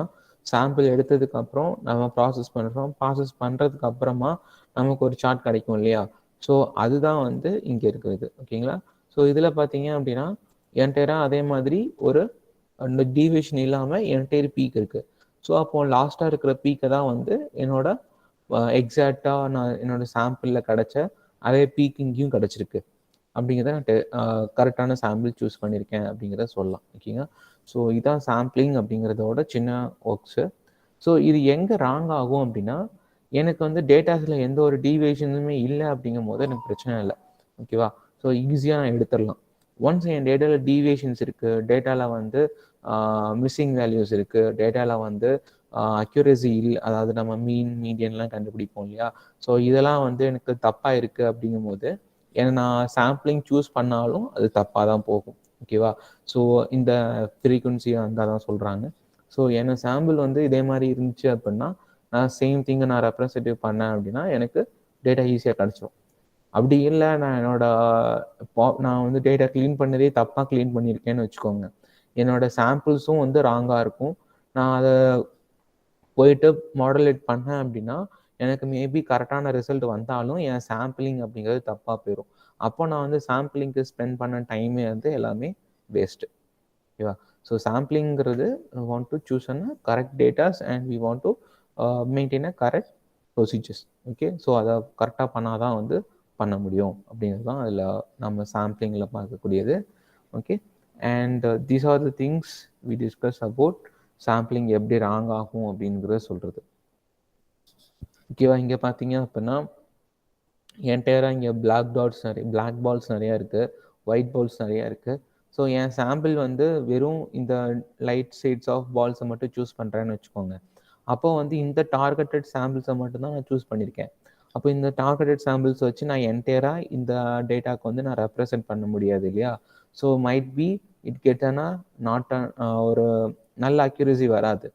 சாம்பிள் எடுத்ததுக்கு அப்புறம் நம்ம ப்ராசஸ் பண்ணுறோம். ப்ராசஸ் பண்ணுறதுக்கு அப்புறமா நமக்கு ஒரு சார்ட் கிடைக்கும் இல்லையா? ஸோ அதுதான் வந்து இங்கே இருக்கிறது. ஓகேங்களா? ஸோ இதில் பார்த்தீங்க அப்படின்னா என்டையராக அதே மாதிரி ஒரு டீவியேஷன் இல்லாமல் என்டையர் பீக் இருக்குது. ஸோ அப்போ லாஸ்ட்டாக இருக்கிற பீக்கை தான் வந்து என்னோட எக்ஸாக்டாக நான் என்னோட சாம்பிளில் கிடைச்ச அதே பீக் இங்கேயும் கிடச்சிருக்கு அப்படிங்கிறத நான் கரெக்டான சாம்பிள் சூஸ் பண்ணியிருக்கேன் அப்படிங்கிறத சொல்லலாம். ஓகேங்களா? ஸோ இதான் சாம்பிளிங் அப்படிங்கிறதோட சின்ன ஒர்க்ஸு. ஸோ இது எங்கே ராங் ஆகும் அப்படின்னா எனக்கு வந்து டேட்டாஸில் எந்த ஒரு டீவியேஷனுமே இல்லை அப்படிங்கும் போது எனக்கு பிரச்சனை இல்லை. ஓகேவா? ஸோ ஈஸியாக நான் எடுத்துடலாம். ஒன்ஸ் என் டேட்டாவில் டீவியேஷன்ஸ் இருக்குது, டேட்டாவில் வந்து மிஸ்ஸிங் வேல்யூஸ் இருக்குது, டேட்டாவில் வந்து அக்யூரசி இல்லை, அதாவது நம்ம மீடியன்லாம் கண்டுபிடிப்போம் இல்லையா? ஸோ இதெல்லாம் வந்து எனக்கு தப்பாக இருக்குது அப்படிங்கும் போது ஏன்னா நான் சாம்பிளிங் சூஸ் பண்ணாலும் அது தப்பாக தான் போகும். ஓகேவா? ஸோ இந்த ஃப்ரீக்வன்சி அந்த தான் சொல்கிறாங்க. ஸோ என்ன சாம்பிள் வந்து இதே மாதிரி இருந்துச்சு அப்படின்னா நான் சேம் திங்கை நான் ரெப்ரசன்டேட்டிவ் பண்ணேன் அப்படின்னா எனக்கு டேட்டா ஈஸியாக கிடச்சிரும். அப்படி இல்லை நான் வந்து டேட்டா க்ளீன் பண்ணதே தப்பாக க்ளீன் பண்ணியிருக்கேன்னு வச்சுக்கோங்க, என்னோட சாம்பிள்ஸும் வந்து ராங்காக இருக்கும். நான் அதை போயிட்டு மாடலேட் பண்ணேன் அப்படின்னா எனக்கு மேபி கரெக்டான ரிசல்ட் வந்தாலும் என் சாம்பிளிங் அப்படிங்கிறது தப்பாக போயிடும். அப்போ நான் வந்து சாம்பிளிங்க்கு ஸ்பெண்ட் பண்ண டைமே வந்து எல்லாமே வேஸ்ட்டு. ஓகேவா? ஸோ சாம்பிளிங்கிறது want to choose a correct datas and we want to maintain a correct procedures. Okay, so அதை கரெக்டாக பண்ணால் தான் வந்து பண்ண முடியும் அப்படிங்கிறது தான் அதில் நம்ம சாம்பிளிங்கில் பார்க்கக்கூடியது. Okay, and these are the things we discuss about sampling எப்படி ராங் ஆகும் அப்படிங்கிறத சொல்கிறது. ஓகேவா? இங்கே பார்த்தீங்க அப்படின்னா என்டையராக இங்கே பிளாக் பால்ஸ் நிறையா இருக்குது, ஒயிட் பால்ஸ் நிறையா இருக்குது. ஸோ என் சாம்பிள் வந்து வெறும் இந்த லைட் ஷேட்ஸ் ஆஃப் பால்ஸை மட்டும் சூஸ் பண்ணுறேன்னு வச்சுக்கோங்க. அப்போ வந்து இந்த டார்கெட்டட் சாம்பிள்ஸை மட்டும்தான் நான் சூஸ் பண்ணியிருக்கேன். அப்போ இந்த டார்கெட்டட் சாம்பிள்ஸ் வச்சு நான் என்டையராக இந்த டேட்டாவுக்கு வந்து நான் ரெப்ரசன்ட் பண்ண முடியாது இல்லையா? ஸோ மைட் பி இட் கெட்டனா ஒரு நல்ல அக்யூரசி வராது.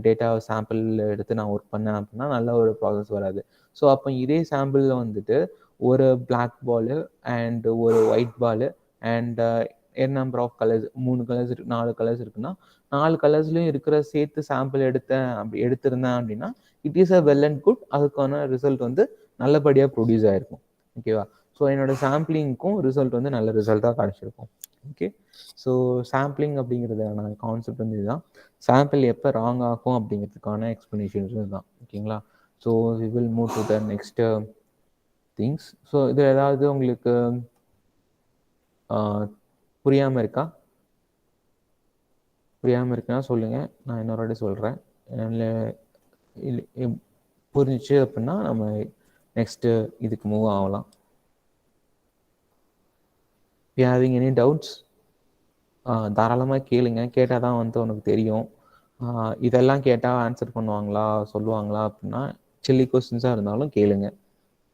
டேட்டா சாம்பிள் எடுத்து நான் ஒர்க் பண்ணேன் அப்படின்னா நல்ல ஒரு ப்ராசஸ் வராது. ஸோ அப்போ இதே சாம்பிளில் வந்துட்டு ஒரு பிளாக் பாலு அண்ட் ஒரு white ball and number of colours 3 colours 4 colours இருக்குன்னா 4 கலர்ஸ்லையும் இருக்கிற சேர்த்து சாம்பிள் எடுத்திருந்தேன் அப்படின்னா it is a well and good, அதுக்கான ரிசல்ட் வந்து நல்லபடியாக ப்ரொடியூஸ் ஆகிருக்கும். ஓகேவா? ஸோ என்னோட சாம்பிளிங்க்கும் ரிசல்ட் வந்து நல்ல ரிசல்ட்டாக கிடச்சிருக்கும். ஓகே, ஸோ சாம்பிளிங் அப்படிங்கிறதான கான்செப்ட் வந்து இதுதான். சாம்பிள் எப்போ ராங் ஆகும் அப்படிங்கிறதுக்கான எக்ஸ்ப்ளனேஷன்ஸ் இதுதான். ஓகேங்களா? So we will move to the next things. So இது ஏதாவது உங்களுக்கு புரியாமல் இருக்கா? புரியாமல் இருக்குன்னா சொல்லுங்கள், நான் இன்னொரு வாட்டி சொல்கிறேன். புரிஞ்சிச்சு அப்படின்னா நம்ம நெக்ஸ்ட்டு இதுக்கு மூவ் ஆகலாம். ஹேவிங் எனி டவுட்ஸ் தாராளமாக கேளுங்க. கேட்டால் தான் வந்து உனக்கு தெரியும். இதெல்லாம் கேட்டால் ஆன்சர் பண்ணுவாங்களா சொல்லுவாங்களா அப்படின்னா சில்லி கொஸ்டின்ஸாக இருந்தாலும் கேளுங்க.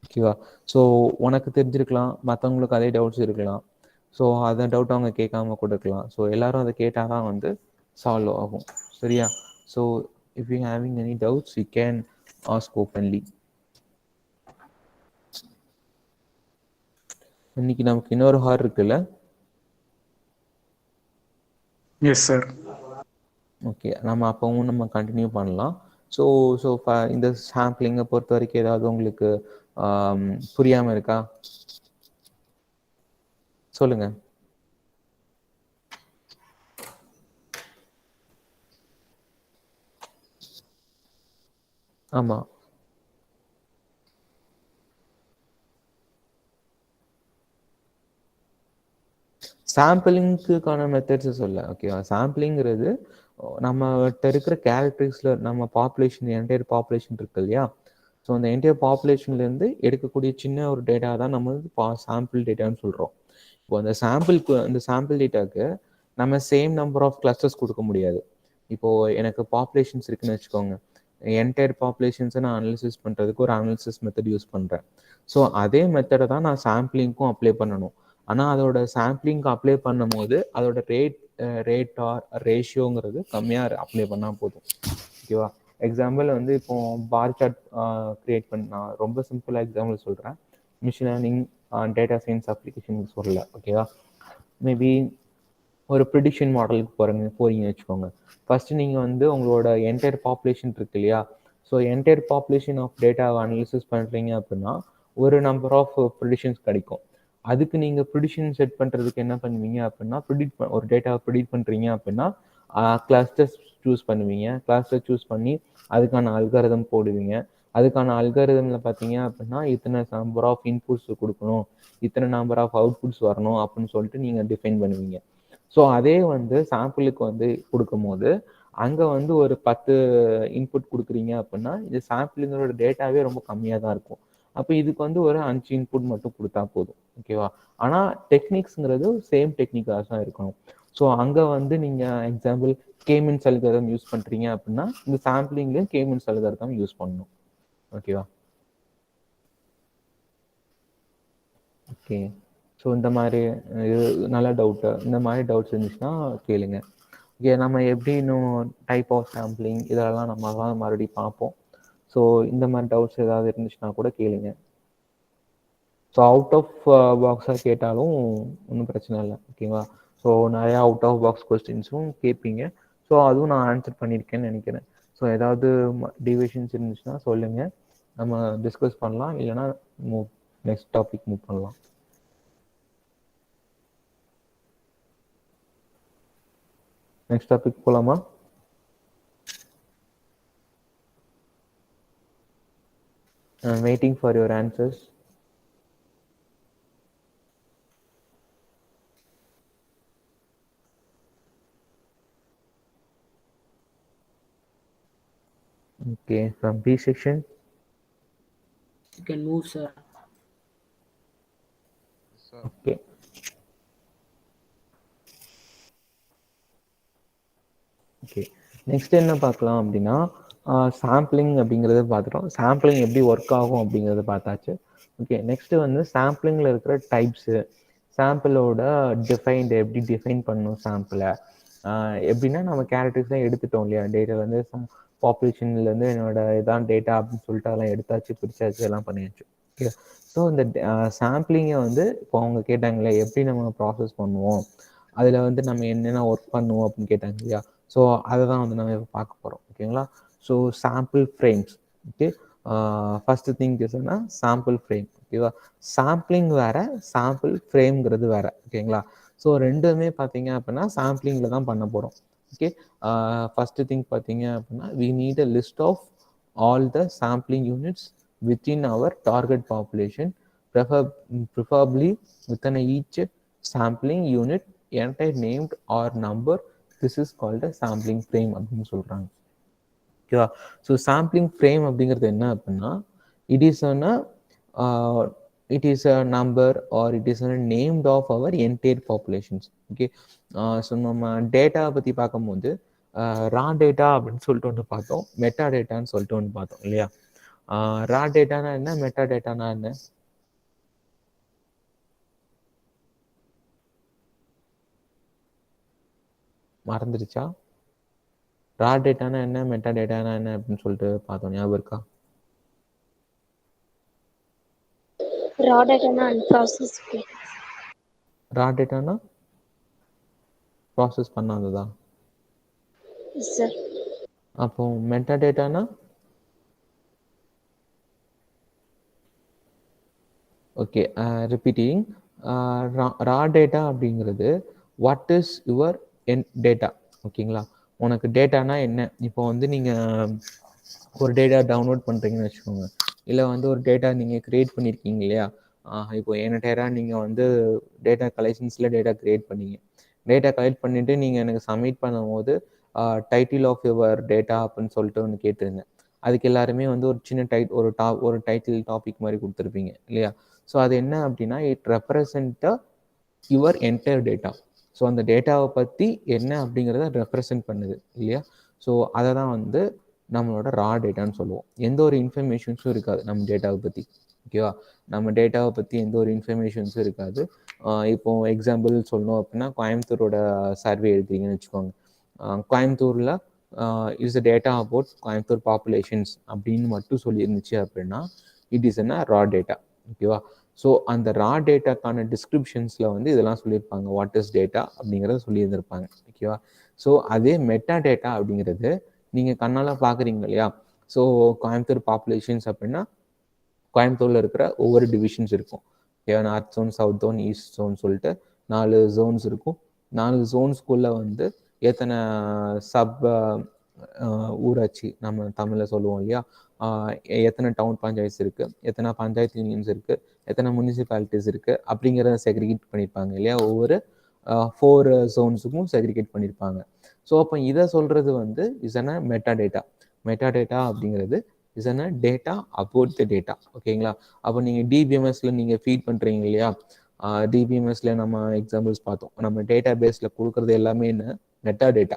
ஓகேவா? ஸோ உனக்கு தெரிஞ்சிருக்கலாம், மற்றவங்களுக்கு அதே டவுட்ஸ் இருக்கலாம். ஸோ அந்த டவுட் அவங்க கேட்காம கூட இருக்கலாம். ஸோ எல்லாரும் அதை கேட்டால் தான் வந்து சால்வ் ஆகும். சரியா? So if you having any doubts you can ask openly. இன்னைக்கு நமக்கு இன்னொரு ஹார் இருக்குல்ல? Yes sir. ஓகே, நம்ம அப்பவும் நம்ம கண்டினியூ பண்ணலாம். ஸோ ஸோ இந்த சாம்பிளிங்கை பொறுத்த வரைக்கும் ஏதாவது உங்களுக்கு புரியாமல் இருக்கா? சொல்லுங்க. ஆமாம், சாம்பிளிங்க்குக்கான மெத்தட்ஸை சொல்ல. ஓகேவா? சாம்பிளிங்கிறது நம்மகிட்ட இருக்கிற கேரக்டரிஸ்டில் நம்ம பாப்புலேஷன் என்டையர் பாப்புலேஷன் இருக்கு இல்லையா? ஸோ அந்த என்டையர் பாப்புலேஷன்லேருந்து எடுக்கக்கூடிய சின்ன ஒரு டேட்டா தான் நம்ம வந்து சாம்பிள் டேட்டான்னு சொல்கிறோம். இப்போ அந்த சாம்பிள் டேட்டாவுக்கு நம்ம சேம் நம்பர் ஆஃப் கிளஸ்டர்ஸ் கொடுக்க முடியாது. இப்போது எனக்கு பாப்புலேஷன்ஸ் இருக்குன்னு வச்சுக்கோங்க, என்டையர் பாப்புலேஷன்ஸை நான் அனாலிசிஸ் பண்ணுறதுக்கு ஒரு அனாலிசிஸ் மெத்தட் யூஸ் பண்ணுறேன். ஸோ அதே மெத்தடை தான் நான் சாம்பிளிங்க்கும் அப்ளை பண்ணணும். ஆனால் அதோட சாம்பிளிங்க்கு அப்ளை பண்ணும் போது அதோட ரேட் ஆர் ரேஷியோங்கிறது கம்மியாக அப்ளை பண்ணால் போதும். ஓகேவா? எக்ஸாம்பிள் வந்து இப்போ பார் சார்ட் க்ரியேட் பண்ண ரொம்ப சிம்பிளாக எக்ஸாம்பிள் சொல்கிறேன். Machine learning data science application சொல்லல. ஓகேவா? மேபி ஒரு ப்ரிடிக்ஷன் மாடலுக்கு போகிறீங்கன்னு வச்சுக்கோங்க. ஃபஸ்ட்டு நீங்கள் வந்து உங்களோட என்டையர் பாப்புலேஷன் இருக்கு இல்லையா? ஸோ என்டையர் பாப்புலேஷன் ஆஃப் டேட்டாவை அனாலிசிஸ் பண்ணுறீங்க அப்படின்னா ஒரு நம்பர் ஆஃப் ப்ரிடிக்ஷன்ஸ் கிடைக்கும். அதுக்கு நீங்கள் ப்ரிடிக்ஷன் செட் பண்ணுறதுக்கு என்ன பண்ணுவீங்க அப்படின்னா, ஒரு டேட்டாவை ப்ரிடிக்ட் பண்ணுறீங்க அப்படின்னா கிளஸ்டர்ஸ் சூஸ் பண்ணுவீங்க. கிளஸ்டர் சூஸ் பண்ணி அதுக்கான அல்காரிதம் போடுவீங்க. அதுக்கான அல்காரிதமில் பார்த்தீங்க அப்படின்னா இத்தனை நம்பர் ஆஃப் இன்புட்ஸ் கொடுக்கணும், இத்தனை நம்பர் ஆஃப் அவுட்புட்ஸ் வரணும் அப்படின்னு சொல்லிட்டு நீங்கள் டிஃபைன் பண்ணுவீங்க. ஸோ அதே வந்து சாம்பிளுக்கு வந்து கொடுக்கும் போது அங்கே வந்து ஒரு 10 இன்புட் கொடுக்குறீங்க அப்படின்னா இந்த சாம்பிளுங்களோட டேட்டாவே ரொம்ப கம்மியாக தான் இருக்கும். அப்போ இதுக்கு வந்து ஒரு 5 இன்புட் மட்டும் கொடுத்தா போதும். ஓகேவா? ஆனால் டெக்னிக்ஸுங்கிறது சேம் டெக்னிக்காக தான் இருக்கணும். ஸோ அங்கே வந்து நீங்கள் எக்ஸாம்பிள் கேமின்ஸ் அல்காரிதம் யூஸ் பண்ணுறீங்க அப்படின்னா இந்த சாம்பிளிங்லேயும் கேமின்ஸ் அல்காரிதம் யூஸ் பண்ணணும். ஓகேவா? ஓகே, ஸோ இந்த மாதிரி நல்ல டவுட்டு, இந்த மாதிரி டவுட்ஸ் இருந்துச்சுன்னா கேளுங்க. ஓகே, நம்ம எப்படி இன்னும் டைப் ஆஃப் சாம்பிளிங் இதெல்லாம் நம்ம தான் மறுபடியும் பார்ப்போம். ஸோ இந்த மாதிரி டவுட்ஸ் ஏதாவது இருந்துச்சுன்னா கூட கேளுங்க. ஸோ அவுட் ஆஃப் பாக்ஸாக கேட்டாலும் ஒன்றும் பிரச்சனை இல்லை. ஓகேவா? ஸோ நிறையா அவுட் ஆஃப் பாக்ஸ் கொஸ்டின்ஸும் கேட்பீங்க. ஸோ அதுவும் நான் ஆன்சர் பண்ணியிருக்கேன்னு நினைக்கிறேன். ஸோ ஏதாவது டிவிஷன்ஸ் இருந்துச்சுன்னா சொல்லுங்கள், நம்ம டிஸ்கஸ் பண்ணலாம். இல்லைன்னா நெக்ஸ்ட் டாபிக் மூவ் பண்ணலாம். நெக்ஸ்ட் டாபிக் போகலாமா? I'm waiting for your answers. Okay, from B section. You can move, sir. Okay. Okay, next என்ன பார்க்கலாம் அப்படின்னா சாம்பிளிங் அப்படிங்கிறத பார்த்துட்டோம். சாம்பிளிங் எப்படி ஒர்க் ஆகும் அப்படிங்கிறத பார்த்தாச்சு. ஓகே, நெக்ஸ்ட் வந்து சாம்பிளிங்கில் இருக்கிற டைப்ஸு, சாம்பிளோட எப்படி டிஃபைன் பண்ணணும் சாம்பிளை, எப்படின்னா நம்ம கேரக்டர்ஸ் தான் எடுத்துட்டோம் இல்லையா? டேட்டா வந்து பாப்புலேஷன்லேருந்து என்னோட இதான் டேட்டா அப்படின்னு சொல்லிட்டு அதெல்லாம் எடுத்தாச்சு, பிரிச்சாச்சு, எல்லாம் பண்ணியாச்சு. ஓகே, ஸோ இந்த சாம்பிளிங்கை வந்து இப்போ அவங்க கேட்டாங்களே எப்படி நம்ம ப்ராசஸ் பண்ணுவோம், அதில் வந்து நம்ம என்னென்ன ஒர்க் பண்ணுவோம் அப்படின்னு கேட்டாங்க இல்லையா? ஸோ அதை தான் வந்து நம்ம இப்போ பார்க்க போகிறோம். ஓகேங்களா? So sample frames. Okay, first thing என்னன்னா சாம்பிள் ஃப்ரேம். ஓகேவா? சாம்பிளிங் வேற, சாம்பிள் ஃப்ரேம்ங்கிறது வேற. ஓகேங்களா? ஸோ ரெண்டுமே பார்த்தீங்க அப்படின்னா சாம்பிளிங்கில் தான் பண்ண போகிறோம். ஓகே, ஃபஸ்ட்டு திங் பார்த்தீங்க அப்படின்னா we need a list of all the sampling units within our target population, preferably within each sampling unit entire named or number. This is called a sampling frame அப்படின்னு சொல்றாங்க. ஓகேவா? So sampling frame அப்படிங்கிறது என்ன அப்படின்னா it is a number or it is a named of our entire populations. Okay, so நம்ம data பற்றி பார்க்கும்போது ரா data அப்படின்னு சொல்லிட்டு ஒன்று பார்த்தோம், மெட்டா டேட்டான்னு சொல்லிட்டு ஒன்று பார்த்தோம் இல்லையா? ரா டேட்டானா என்ன, மெட்டா டேட்டானா என்ன? மறந்துடுச்சா? ரா டேட்டானா என்ன, மெட்டா டேட்டானா என்ன அப்படின்னு சொல்லிட்டு பார்த்தோம், ஞாபகம் இருக்கா? ரா டேட்டானா அன்ப்ராசஸ். ரா டேட்டானா ப்ராசஸ் பண்ணாததா? சார். அப்போ மெட்டா டேட்டானா? Okay, repeating. ரா டேட்டா அப்படிங்கிறது வாட் இஸ் யுவர் டேட்டா. ஓகேங்களா? உனக்கு டேட்டானா என்ன? இப்போ வந்து நீங்கள் ஒரு டேட்டா டவுன்லோட் பண்ணுறீங்கன்னு வச்சுக்கோங்க, இல்லை வந்து ஒரு டேட்டா நீங்கள் க்ரியேட் பண்ணியிருக்கீங்க இல்லையா? இப்போ என்டையராக நீங்கள் வந்து டேட்டா கலெக்ஷன்ஸில் டேட்டா க்ரியேட் பண்ணீங்க. டேட்டா கலெக்ட் பண்ணிவிட்டு நீங்கள் எனக்கு சப்மிட் பண்ணும்போது டைட்டில் ஆஃப் யுவர் டேட்டா அப்படின்னு சொல்லிட்டு ஒன்று கேட்டிருந்தேன். அதுக்கு எல்லாருமே வந்து ஒரு சின்ன ஒரு டைட்டில் டாபிக் மாதிரி கொடுத்துருப்பீங்க இல்லையா? ஸோ அது என்ன அப்படின்னா it represent your entire data. So அந்த டேட்டாவை பற்றி என்ன அப்படிங்கிறத ரெப்ரசன்ட் பண்ணுது இல்லையா? ஸோ அதை தான் வந்து நம்மளோட ரா டேட்டான்னு சொல்லுவோம். எந்த ஒரு இன்ஃபர்மேஷன்ஸும் இருக்காது நம்ம டேட்டாவை பற்றி. ஓகேவா? நம்ம டேட்டாவை பற்றி எந்த ஒரு இன்ஃபர்மேஷன்ஸும் இருக்காது. இப்போ எக்ஸாம்பிள் சொல்லணும் அப்படின்னா கோயம்புத்தூரோட சர்வே எடுக்கிறீங்கன்னு வச்சுக்கோங்க. கோயம்புத்தூரில் is the data about Coimbatore populations அப்படின்னு மட்டும் சொல்லியிருந்துச்சு அப்படின்னா இட் இஸ் என்ன ரா டேட்டா. ஓகேவா? ஸோ அந்த ரா டேட்டாக்கான டிஸ்கிரிப்ஷன்ஸில் வந்து இதெல்லாம் சொல்லியிருப்பாங்க, வாட் இஸ் டேட்டா அப்படிங்கிறத சொல்லியிருந்திருப்பாங்க. ஓகேவா? ஸோ அதே மெட்டா டேட்டா அப்படிங்கிறது நீங்கள் கண்ணால் பார்க்குறீங்க இல்லையா? ஸோ கோயம்புத்தூர் பாப்புலேஷன்ஸ் அப்படின்னா கோயம்புத்தூரில் இருக்கிற ஒவ்வொரு டிவிஷன்ஸ் இருக்கும். ஓகேவா? North zone, south zone, east zone சொல்லிட்டு 4 ஜோன்ஸ் இருக்கும். 4 ஜோன்ஸ்குள்ளே வந்து எத்தனை சப் ஊராட்சி நம்ம தமிழில் சொல்லுவோம் இல்லையா? எத்தனை டவுன் பஞ்சாயத்து இருக்குது, எத்தனை பஞ்சாயத்து யூனியன்ஸ் இருக்குது, எத்தனை முனிசிபாலிட்டிஸ் இருக்குது அப்படிங்கிறத செக்ரிகேட் பண்ணியிருப்பாங்க இல்லையா? ஒவ்வொரு 4 ஜோன்ஸுக்கும் செக்ரிகேட் பண்ணியிருப்பாங்க. ஸோ அப்போ இதை சொல்கிறது வந்து is a meta data. Meta data அப்படிங்கிறது is a data about the data. ஓகேங்களா? அப்போ நீங்கள் டிபிஎம்எஸ்ல நீங்கள் ஃபீட் பண்ணுறீங்க இல்லையா? டிபிஎம்எஸ்ல நம்ம எக்ஸாம்பிள்ஸ் பார்த்தோம். நம்ம டேட்டா பேஸில் கொடுக்குறது எல்லாமே என்ன, மெட்டா டேட்டா.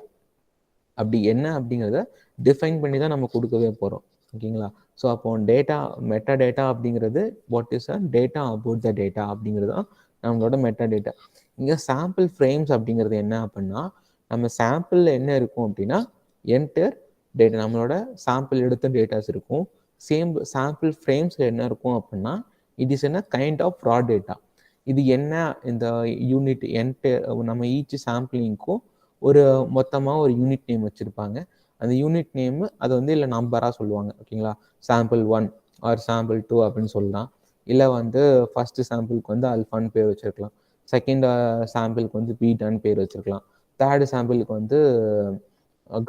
அப்படி என்ன அப்படிங்கிறத டிஃபைன் பண்ணி தான் நம்ம கொடுக்கவே போகிறோம். ஓகேங்களா? ஸோ அப்போ டேட்டா மெட்டா டேட்டா அப்படிங்கிறது what is a data about the data அப்படிங்கிறது தான் நம்மளோட மெட்டா டேட்டா. இங்கே சாம்பிள் ஃப்ரேம்ஸ் அப்படிங்கிறது என்ன அப்படின்னா நம்ம சாம்பிளில் என்ன இருக்கும் அப்படின்னா என்டர் டேட்டா, நம்மளோட சாம்பிள் எடுத்த டேட்டாஸ் இருக்கும். சாம்பிள் ஃப்ரேம்ஸில் என்ன இருக்கும் அப்படின்னா இட் இஸ் என்ன கைண்ட் ஆஃப் ரா டேட்டா. இது என்ன, இந்த யூனிட் நம்ம ஈச் சாம்பிளிங்க்கும் ஒரு மொத்தமாக ஒரு யூனிட் நேம் வச்சுருப்பாங்க. அந்த யூனிட் நேம் அதை வந்து இல்லை நம்பராக சொல்லுவாங்க. ஓகேங்களா? சாம்பிள் 1 ஆர் சாம்பிள் 2 அப்படின்னு சொல்லலாம். இல்லை வந்து ஃபஸ்ட்டு சாம்பிளுக்கு வந்து அல்ஃபான்னு பேர் வச்சுருக்கலாம், செகண்ட் சாம்பிளுக்கு வந்து பீட்டான்னு பேர் வச்சுருக்கலாம், தேர்டு சாம்பிளுக்கு வந்து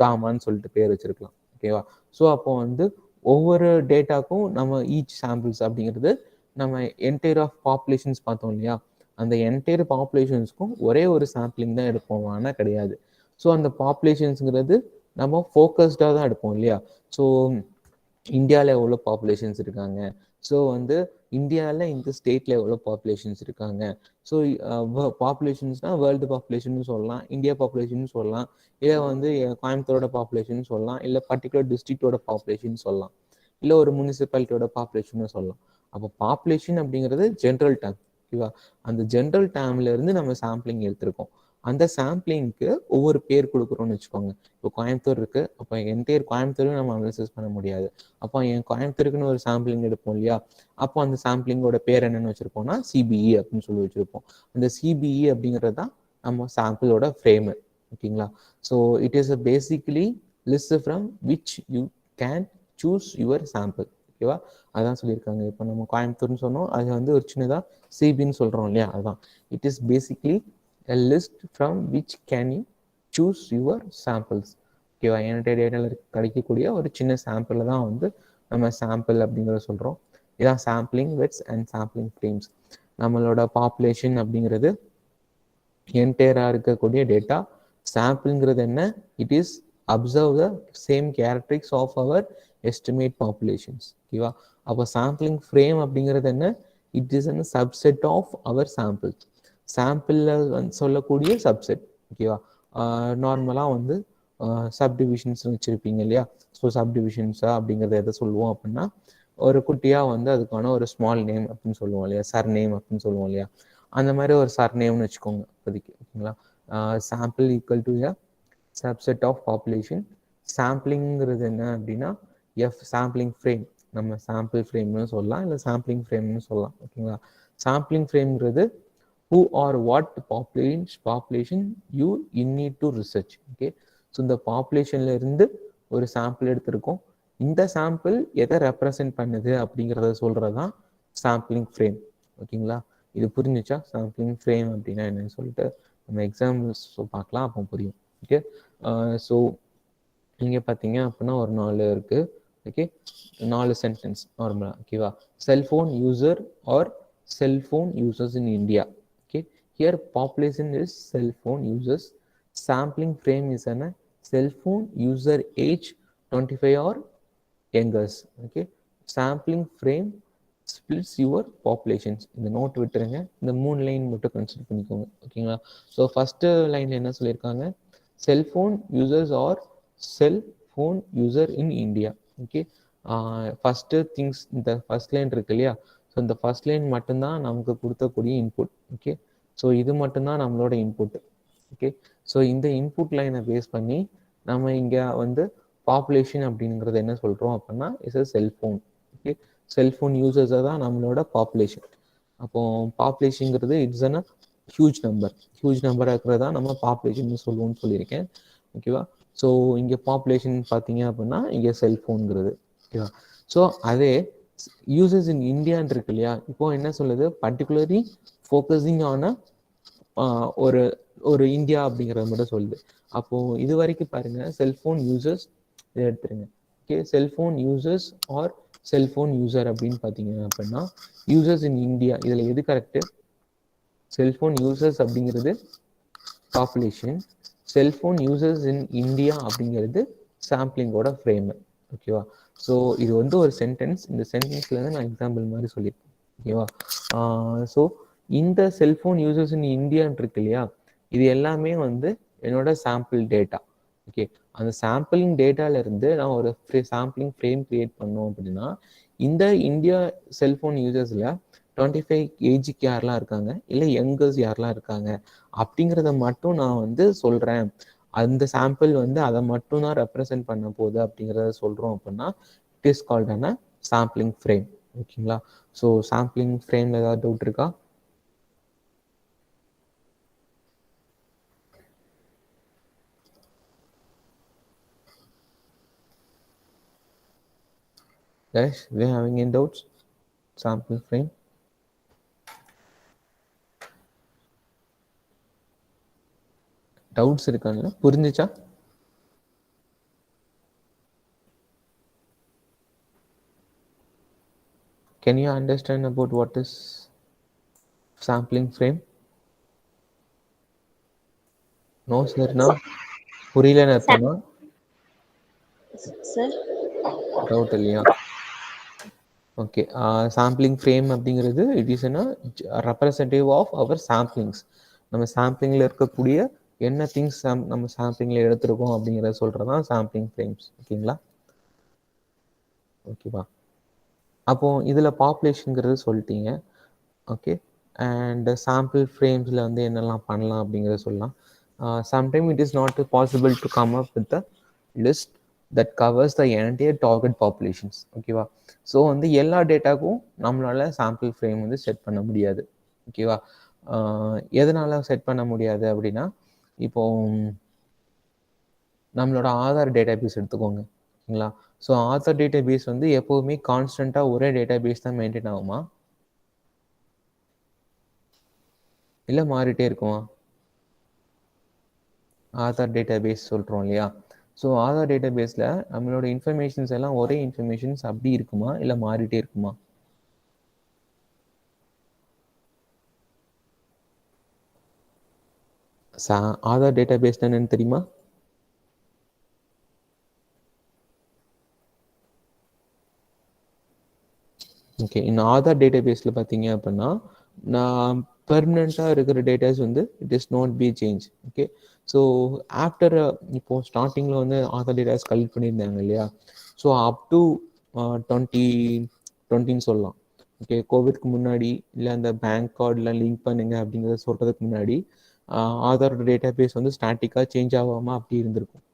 காமான்னு சொல்லிட்டு பேர் வச்சுருக்கலாம். ஓகேவா? ஸோ அப்போ வந்து ஒவ்வொரு டேட்டாக்கும் நம்ம ஈச் சாம்பிள்ஸ் அப்படிங்கிறது நம்ம என்டையர் ஆஃப் பாப்புலேஷன்ஸ் பார்த்தோம் இல்லையா? அந்த என்டையர் பாப்புலேஷன்ஸ்க்கும் ஒரே ஒரு சாம்பிளிங் தான் எடுப்போம், ஆனால் கிடையாது. ஸோ அந்த பாப்புலேஷன்ஸுங்கிறது நம்ம ஃபோக்கஸ்டாக தான் எடுப்போம் இல்லையா? ஸோ இந்தியாவில் எவ்வளோ பாப்புலேஷன்ஸ் இருக்காங்க, ஸோ வந்து இந்தியாவில் இந்த ஸ்டேட்டில் எவ்வளோ பாப்புலேஷன்ஸ் இருக்காங்க. ஸோ பாப்புலேஷன்ஸ்னால் வேர்ல்டு பாப்புலேஷன் சொல்லலாம், இந்தியா பாப்புலேஷன் சொல்லலாம், இல்லை வந்து கோயம்புத்தூரோட பாப்புலேஷன் சொல்லலாம், இல்லை பர்டிகுலர் டிஸ்ட்ரிக்டோட பாப்புலேஷன் சொல்லலாம், இல்லை ஒரு முனிசிபாலிட்டியோட பாப்புலேஷன் சொல்லலாம். அப்போ பாப்புலேஷன் அப்படிங்கிறது ஜென்ரல் டேர்ம். ஓகேவா? அந்த ஜென்ரல் டேர்ம்ல இருந்து நம்ம சாம்பிளிங் எடுத்திருக்கோம். அந்த சாம்பிளிங்க்கு ஒவ்வொரு பேர் கொடுக்குறோம்னு வச்சுக்கோங்க. இப்போ கோயம்புத்தூர் இருக்கு, அப்போ என்டையர் கோயம்புத்தூரும் நம்ம அனலைசிஸ் பண்ண முடியாது. அப்போ என் கோயம்புத்தூருக்குன்னு ஒரு சாம்பிளிங் எடுப்போம் இல்லையா? அப்போ அந்த சாம்பிளிங்கோட பேர் என்னன்னு வச்சிருப்போம்னா சிபிஇ அப்படின்னு சொல்லி வச்சிருப்போம். அந்த சிபிஇ அப்படிங்கிறது தான் நம்ம சாம்பிளோட ஃப்ரேமு. ஓகேங்களா? So it is a basically list from which you can choose your sample. ஓகேவா? அதான் சொல்லியிருக்காங்க. இப்போ நம்ம கோயம்புத்தூர்னு சொன்னோம், அது வந்து ஒரு சின்னதாக சிபின்னு சொல்கிறோம் இல்லையா? அதுதான். It is basically a list from which can you choose your samples. ஓகேவா? என்கிட்ட டேட்டாவில் கிடைக்கக்கூடிய ஒரு சின்ன சாம்பிளில் தான் வந்து நம்ம சாம்பிள் அப்படிங்கிறத சொல்கிறோம். இதான் sampling sets and sampling frames. நம்மளோட பாப்புலேஷன் அப்படிங்கிறது என்டையராக இருக்கக்கூடிய டேட்டா. சாம்பிள்ங்கிறது என்ன? It is observe the same characteristics of our estimate populations. ஓகேவா? அப்போ சாம்பிளிங் ஃப்ரேம் அப்படிங்கிறது என்ன? It is an subset of our sample. சாம்பிளில் சொல்லக்கூடிய சப்செட். ஓகேவா? நார்மலாக வந்து சப்டிவிஷன்ஸ் வச்சுருப்பீங்க இல்லையா? ஸோ சப்டிவிஷன்ஸா அப்படிங்கிறத எதை சொல்லுவோம் அப்படின்னா, ஒரு குட்டியாக வந்து அதுக்கான ஒரு ஸ்மால் நேம் அப்படின்னு சொல்லுவோம் இல்லையா? சர் நேம் அப்படின்னு சொல்லுவோம் இல்லையா? அந்த மாதிரி ஒரு சர் நேம்னு வச்சுக்கோங்க இப்போதைக்கு. ஓகேங்களா? Sample equal to a subset of population. சாம்பிளிங்கிறது என்ன அப்படின்னா சாம்பிளிங் ஃப்ரேம். நம்ம சாம்பிள் ஃப்ரேம்னு சொல்லலாம், இல்லை சாம்பிளிங் ஃப்ரேம்னு சொல்லலாம். ஓகேங்களா? சாம்பிளிங் ஃப்ரேம்ங்கிறது who or what population you need to research. Okay, so இந்த பாப்புலேஷன்ல இருந்து ஒரு சாம்பிள் எடுத்திருக்கோம். இந்த சாம்பிள் எதை ரெப்ரசன்ட் பண்ணுது அப்படிங்கிறத சொல்றதுதான் சாம்பிளிங் ஃப்ரேம். ஓகேங்களா? இது புரிஞ்சுச்சா? சாம்பிளிங் ஃப்ரேம் அப்படின்னா என்னன்னு சொல்லிட்டு நம்ம எக்ஸாம்பிள்ஸ் பார்க்கலாம், அப்போ புரியும். ஓகே, ஸோ இங்கே பார்த்தீங்க அப்படின்னா ஒரு 4 இருக்கு. ஓகே, 4 சென்டென்ஸ் நார்மலா. ஓகேவா? Cellphone user R cellphone users in India. Okay, here population is cell phone users. Sampling frame is a cell phone user age 25 or younger. Okay, sampling frame splits your populations. இந்த note விட்டுருங்க, இந்த 3 line மட்டும் consider பண்ணிக்கோங்க. ஓகேங்களா? So first லைன்ல என்ன சொல்லியிருக்காங்க? Cellphone users R cell phone user in India. Okay, first things இந்த ஃபர்ஸ்ட் லைன் இருக்கு இல்லையா? ஸோ இந்த ஃபர்ஸ்ட் லைன் மட்டும்தான் நமக்கு கொடுத்தக்கூடிய இன்புட். ஓகே, ஸோ இது மட்டும்தான் நம்மளோட இன்புட். ஓகே, ஸோ இந்த இன்புட் லைனை பேஸ் பண்ணி நம்ம இங்கே வந்து பாப்புலேஷன் அப்படிங்கிறது என்ன சொல்கிறோம் அப்படின்னா is a cellphone. Okay, cellphone யூசர்ஸை தான் நம்மளோட பாப்புலேஷன். அப்போ பாப்புலேஷனுங்கிறது it's an huge number. Huge நம்பராக இருக்கிறதா நம்ம பாப்புலேஷன் சொல்லுவோம்னு சொல்லியிருக்கேன். ஓகேவா? ஸோ இங்கே பாப்புலேஷன் பார்த்தீங்க அப்படின்னா இங்கே செல்ஃபோனுங்கிறது. ஓகேவா? ஸோ அதே யூசர்ஸ் இன் இந்தியான்னு இருக்கு இல்லையா? இப்போ என்ன சொல்லுது? பர்டிகுலர்லி ஃபோக்கஸிங் ஆன ஒரு ஒரு இந்தியா அப்படிங்கிறத மட்டும் சொல்லுது. அப்போ இது வரைக்கும் பாருங்க, செல்ஃபோன் யூசர்ஸ் இதை எடுத்துருங்க. Okay, cellphone users R cellphone user அப்படின்னு பார்த்தீங்க அப்படின்னா யூசர்ஸ் இன் இந்தியா, இதில் எது கரெக்டு? செல்ஃபோன் யூசர்ஸ் அப்படிங்கிறது population, cellphone users in India அப்படிங்கிறது சாம்பிளிங்கோட ஃப்ரேமு. ஓகேவா? ஸோ இது வந்து ஒரு சென்டென்ஸ். இந்த சென்டென்ஸ்லேருந்து நான் எக்ஸாம்பிள் மாதிரி சொல்லியிருக்கேன். ஓகேவா? ஸோ இந்த செல்ஃபோன் யூசர்ஸ் இன் இந்தியான்னு இருக்கு இல்லையா? இது எல்லாமே வந்து என்னோட சாம்பிள் டேட்டா. ஓகே, அந்த சாம்பிளிங் டேட்டாலேருந்து நான் ஒரு சாம்பிளிங் ஃப்ரேம் கிரியேட் பண்ணோம் அப்படின்னா இந்த இந்தியா செல்ஃபோன் யூசர்ஸில் 25 ஏஜுக்கு யாரெல்லாம் இருக்காங்க, இல்லை யங்கர்ஸ் யாரெல்லாம் இருக்காங்க அப்படிங்கிறத மட்டும் நான் வந்து சொல்கிறேன். அந்த சாம்பிள் வந்து அதை மட்டும் தான் ரெப்ரசென்ட் பண்ண போகுது அப்படிங்கிறத சொல்கிறோம் அப்படின்னா it is called a sampling frame. ஓகேங்களா? ஸோ சாம்பிளிங் ஃப்ரேமில் ஏதாவது டவுட் இருக்கா? Guys, we are having any doubts? Sample frame. Doubts இருக்காங்க? புரிஞ்சுச்சா? Can you understand about what is sampling frame? No sir, no. புரியலன்னு அர்த்தமா? சார் டவுட் இல்லையா? Okay, sampling frame அப்படிங்கிறது it is a representative of our samplings. நம்ம சாம்பிளிங்கில் இருக்கக்கூடிய என்ன திங்ஸ் நம்ம சாம்பிளிங்கில் எடுத்திருக்கோம் அப்படிங்கிறத சொல்கிறது தான் சாம்பிளிங் ஃப்ரேம்ஸ். ஓகேங்களா? ஓகேவா? அப்போது இதில் பாப்புலேஷனுங்கிறது சொல்லிட்டீங்க. ஓகே, அண்ட் சாம்பிள் ஃப்ரேம்ஸில் வந்து என்னெல்லாம் பண்ணலாம் அப்படிங்கிறத சொல்லலாம். Sometime it is not possible to come up with the list that covers the entire target populations. ஓகேவா? ஸோ வந்து எல்லா டேட்டாக்கும் நம்மளால சாம்பிள் ஃப்ரேம் வந்து செட் பண்ண முடியாது. ஓகேவா? எதனால செட் பண்ண முடியாது அப்படின்னா, இப்போ நம்மளோட ஆதார் டேட்டா பேஸ் எடுத்துக்கோங்க. ஓகேங்களா? ஸோ ஆத்தர் டேட்டா பேஸ் வந்து எப்போவுமே கான்ஸ்டண்ட்டாக ஒரே டேட்டா பேஸ் தான் மெயின்டைன் ஆகுமா, இல்லை மாறிட்டே இருக்குமா? ஆதார் டேட்டா பேஸ் சொல்கிறோம் இல்லையா? ஸோ ஆதார் டேட்டா பேஸில் நம்மளோட இன்ஃபர்மேஷன்ஸ் எல்லாம் ஒரே இன்ஃபர்மேஷன்ஸ் அப்படி இருக்குமா, இல்லை மாறிட்டே இருக்குமா? ஆதார் டேட்டா பேஸ் என்னன்னு தெரியுமா? ஓகே, இந்த ஆதார் டேட்டா பேஸில் பார்த்தீங்க அப்படின்னா நான் பெர்மனண்ட்டாக இருக்கிற டேட்டாஸ் வந்து it is not be change. Okay, so after இப்போது ஸ்டார்டிங்கில் வந்து ஆதார் டேட்டாஸ் கலெக்ட் பண்ணியிருந்தாங்க இல்லையா? ஸோ அப் டு 2020 சொல்லலாம். ஓகே, கோவிட்க்கு முன்னாடி இல்லை அந்த பேங்க் கார்டில் லிங்க் பண்ணுங்க அப்படிங்கிறத சொல்கிறதுக்கு முன்னாடி ஆதார் டேட்டா பேஸ் வந்து ஸ்டாட்டிக்காக சேஞ்ச் ஆகாமல் அப்படி இருந்திருக்கும்.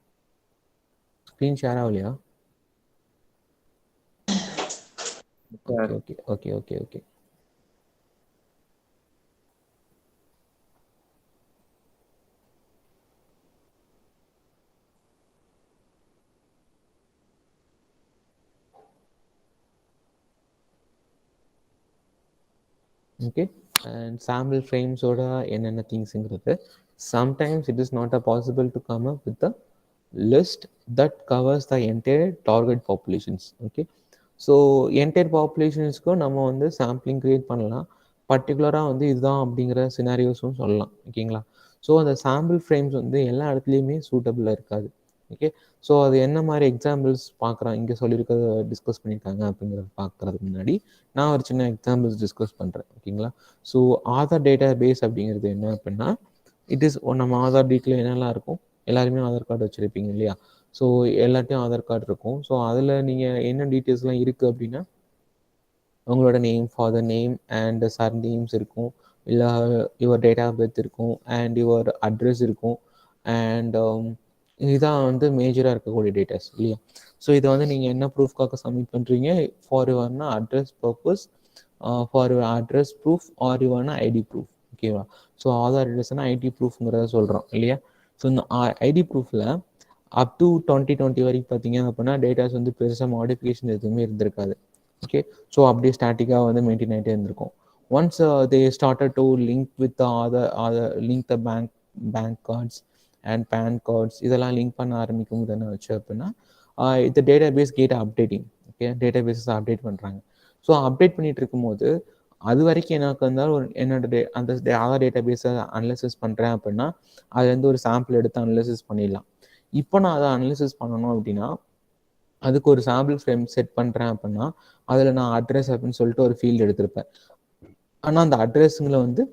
ஸ்க்ரீன் ஷேர் ஆகலையா? Okay okay okay okay okay okay. And sample ஃப்ரேம்ஸோட என்னென்ன திங்ஸுங்கிறது, sometimes it is not a possible to come up with a list that covers the entire target populations. Okay, so entire பாப்புலேஷன்ஸ்க்கும் நம்ம வந்து sampling create பண்ணலாம், பர்டிகுலராக வந்து இதுதான் அப்படிங்கிற சினாரியோஸும் சொல்லலாம். ஓகேங்களா? ஸோ அந்த சாம்பிள் ஃப்ரேம்ஸ் வந்து எல்லா இடத்துலையுமே சூட்டபிளாக இருக்காது. ஓகே, ஸோ அது என்ன மாதிரி எக்ஸாம்பிள்ஸ் பார்க்குறோம், இங்கே சொல்லியிருக்கிறத டிஸ்கஸ் பண்ணியிருக்காங்க அப்படிங்கிறத பார்க்குறதுக்கு முன்னாடி நான் ஒரு சின்ன எக்ஸாம்பிள்ஸ் டிஸ்கஸ் பண்ணுறேன். ஓகேங்களா? ஸோ ஆதார் டேட்டா பேஸ் அப்படிங்கிறது என்ன அப்படின்னா, இட் இஸ் நம்ம ஆதார் டீட்டில் என்னெல்லாம் இருக்கும், எல்லாருமே ஆதார் கார்டு வச்சுருப்பீங்க இல்லையா? ஸோ எல்லாத்தையும் ஆதார் கார்டு இருக்கும். ஸோ அதில் நீங்கள் என்ன டீட்டெயில்ஸ்லாம் இருக்குது அப்படின்னா, உங்களோட name, father name and sir names இருக்கும், இல்லை யுவர் டேட் ஆஃப் பர்த் இருக்கும், அண்ட் யுவர் அட்ரஸ் இருக்கும், அண்ட் இதுதான் வந்து மேஜராக இருக்கக்கூடிய டேட்டாஸ் இல்லையா? ஸோ இதை வந்து நீங்கள் என்ன ப்ரூஃப்காக சப்மிட் பண்ணுறீங்க, ஃபார் யுவர்னா address purpose, for your address proof, or யுவர்னா ஐடி ப்ரூஃப். ஓகேவா? ஸோ ஆதார் அட்ரஸ்னா ஐடி ப்ரூஃப்ங்கிறத சொல்கிறோம் இல்லையா? ஸோ இந்த ஐடி ப்ரூஃபில் அப் டு 2020 வரைக்கும் பார்த்தீங்க அப்படின்னா டேட்டாஸ் வந்து பெருசாக மாடிஃபிகேஷன் எதுவுமே இருந்திருக்காது. ஓகே, ஸோ அப்படியே ஸ்டாட்டிக்காக வந்து மெயின்டைன் ஆகிட்டே இருந்திருக்கும். Once they started to link with link the bank cards and PAN cards, இதெல்லாம் லிங்க் பண்ண ஆரம்பிக்கும் போது என்ன வச்சு அப்படின்னா இந்த data base get updating. Okay, data bases update பண்ணுறாங்க. ஸோ அப்டேட் பண்ணிட்டு இருக்கும்போது அது வரைக்கும் எனக்கு இருந்தாலும் ஒரு என்னோட அந்த ஆதார் டேட்டா பேஸை அனலிசிஸ் பண்ணுறேன் அப்படின்னா அதுலேருந்து ஒரு சாம்பிள் எடுத்து அனலிசிஸ் பண்ணிடலாம். இப்போ நான் அதை அனலிசிஸ் பண்ணணும் அப்படின்னா அதுக்கு ஒரு சாம்பிள் ஃப்ரேம் செட் பண்ணுறேன் அப்படின்னா அதில் நான் அட்ரஸ் அப்படின்னு சொல்லிட்டு ஒரு ஃபீல்டு எடுத்திருப்பேன். ஆனால் அந்த அட்ரஸுங்களை வந்து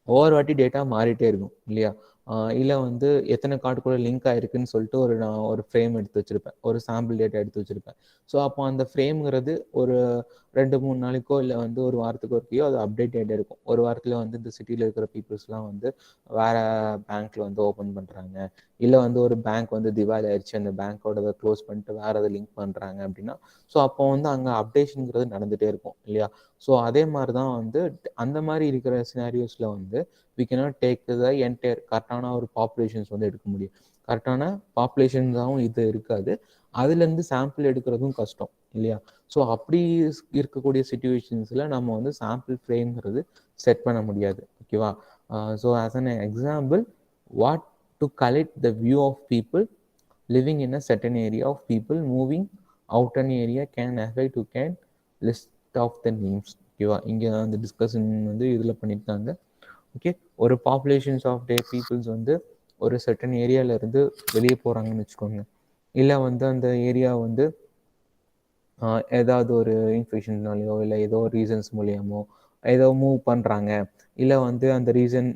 ஒவ்வொரு வாட்டி டேட்டா மாறிட்டே இருக்கும் இல்லையா? இல்லை வந்து எத்தனை கார்டு கூட லிங்க் ஆயிருக்குன்னு சொல்லிட்டு நான் ஒரு ஃப்ரேம் எடுத்து வச்சுருப்பேன், ஒரு சாம்பிள் டேட்டா எடுத்து வச்சுருப்பேன். ஸோ அப்போ அந்த ஃப்ரேம்ங்கிறது ஒரு 2-3 நாளைக்கோ இல்லை வந்து ஒரு வாரத்துக்கோ இருக்கையோ அது அப்டேட் ஆகிட்டே இருக்கும். ஒரு வாரத்தில் வந்து இந்த சிட்டியில் இருக்கிற பீப்புள்ஸ்லாம் வந்து வேறு பேங்க்கில் வந்து ஓப்பன் பண்ணுறாங்க, இல்லை வந்து ஒரு பேங்க் வந்து திவாலி ஆயிடுச்சு, அந்த பேங்க்கோட க்ளோஸ் பண்ணிட்டு வேறு அதை லிங்க் பண்ணுறாங்க அப்படின்னா ஸோ அப்போ வந்து அங்கே அப்டேஷனுங்கிறது நடந்துகிட்டே இருக்கும் இல்லையா? ஸோ அதே மாதிரி தான் வந்து அந்த மாதிரி இருக்கிற சினாரியோஸில் வந்து we cannot take the entire கரெக்டான ஒரு பாப்புலேஷன்ஸ் வந்து எடுக்க முடியும். கரெக்டான பாப்புலேஷன்ஸாகவும் இது இருக்காது, அதுலேருந்து சாம்பிள் எடுக்கிறதும் கஷ்டம் இல்லையா? ஸோ அப்படி இருக்கக்கூடிய சிச்சுவேஷன்ஸில் நம்ம வந்து சாம்பிள் ஃப்ரேம்ங்கிறது செட் பண்ண முடியாது. ஓகேவா? So as an example, what to collect the view of people living in a certain area of people moving out an area can affect to can list of the names. ஓகேவா? இங்கே அந்த discussion வந்து இதில் பண்ணியிருக்காங்க. Okay, ஒரு populations of day peoples வந்து ஒரு certain ஏரியாவிலேருந்து வெளியே போகிறாங்கன்னு வச்சுக்கோங்க, இல்லை வந்து அந்த ஏரியா வந்து ஏதாவது ஒரு இன்ஃபெக்ஷன்னாலேயோ இல்லை ஏதோ ஒரு ரீசன்ஸ் மூலியமோ ஏதோ மூவ் பண்ணுறாங்க, இல்லை வந்து அந்த ரீசன்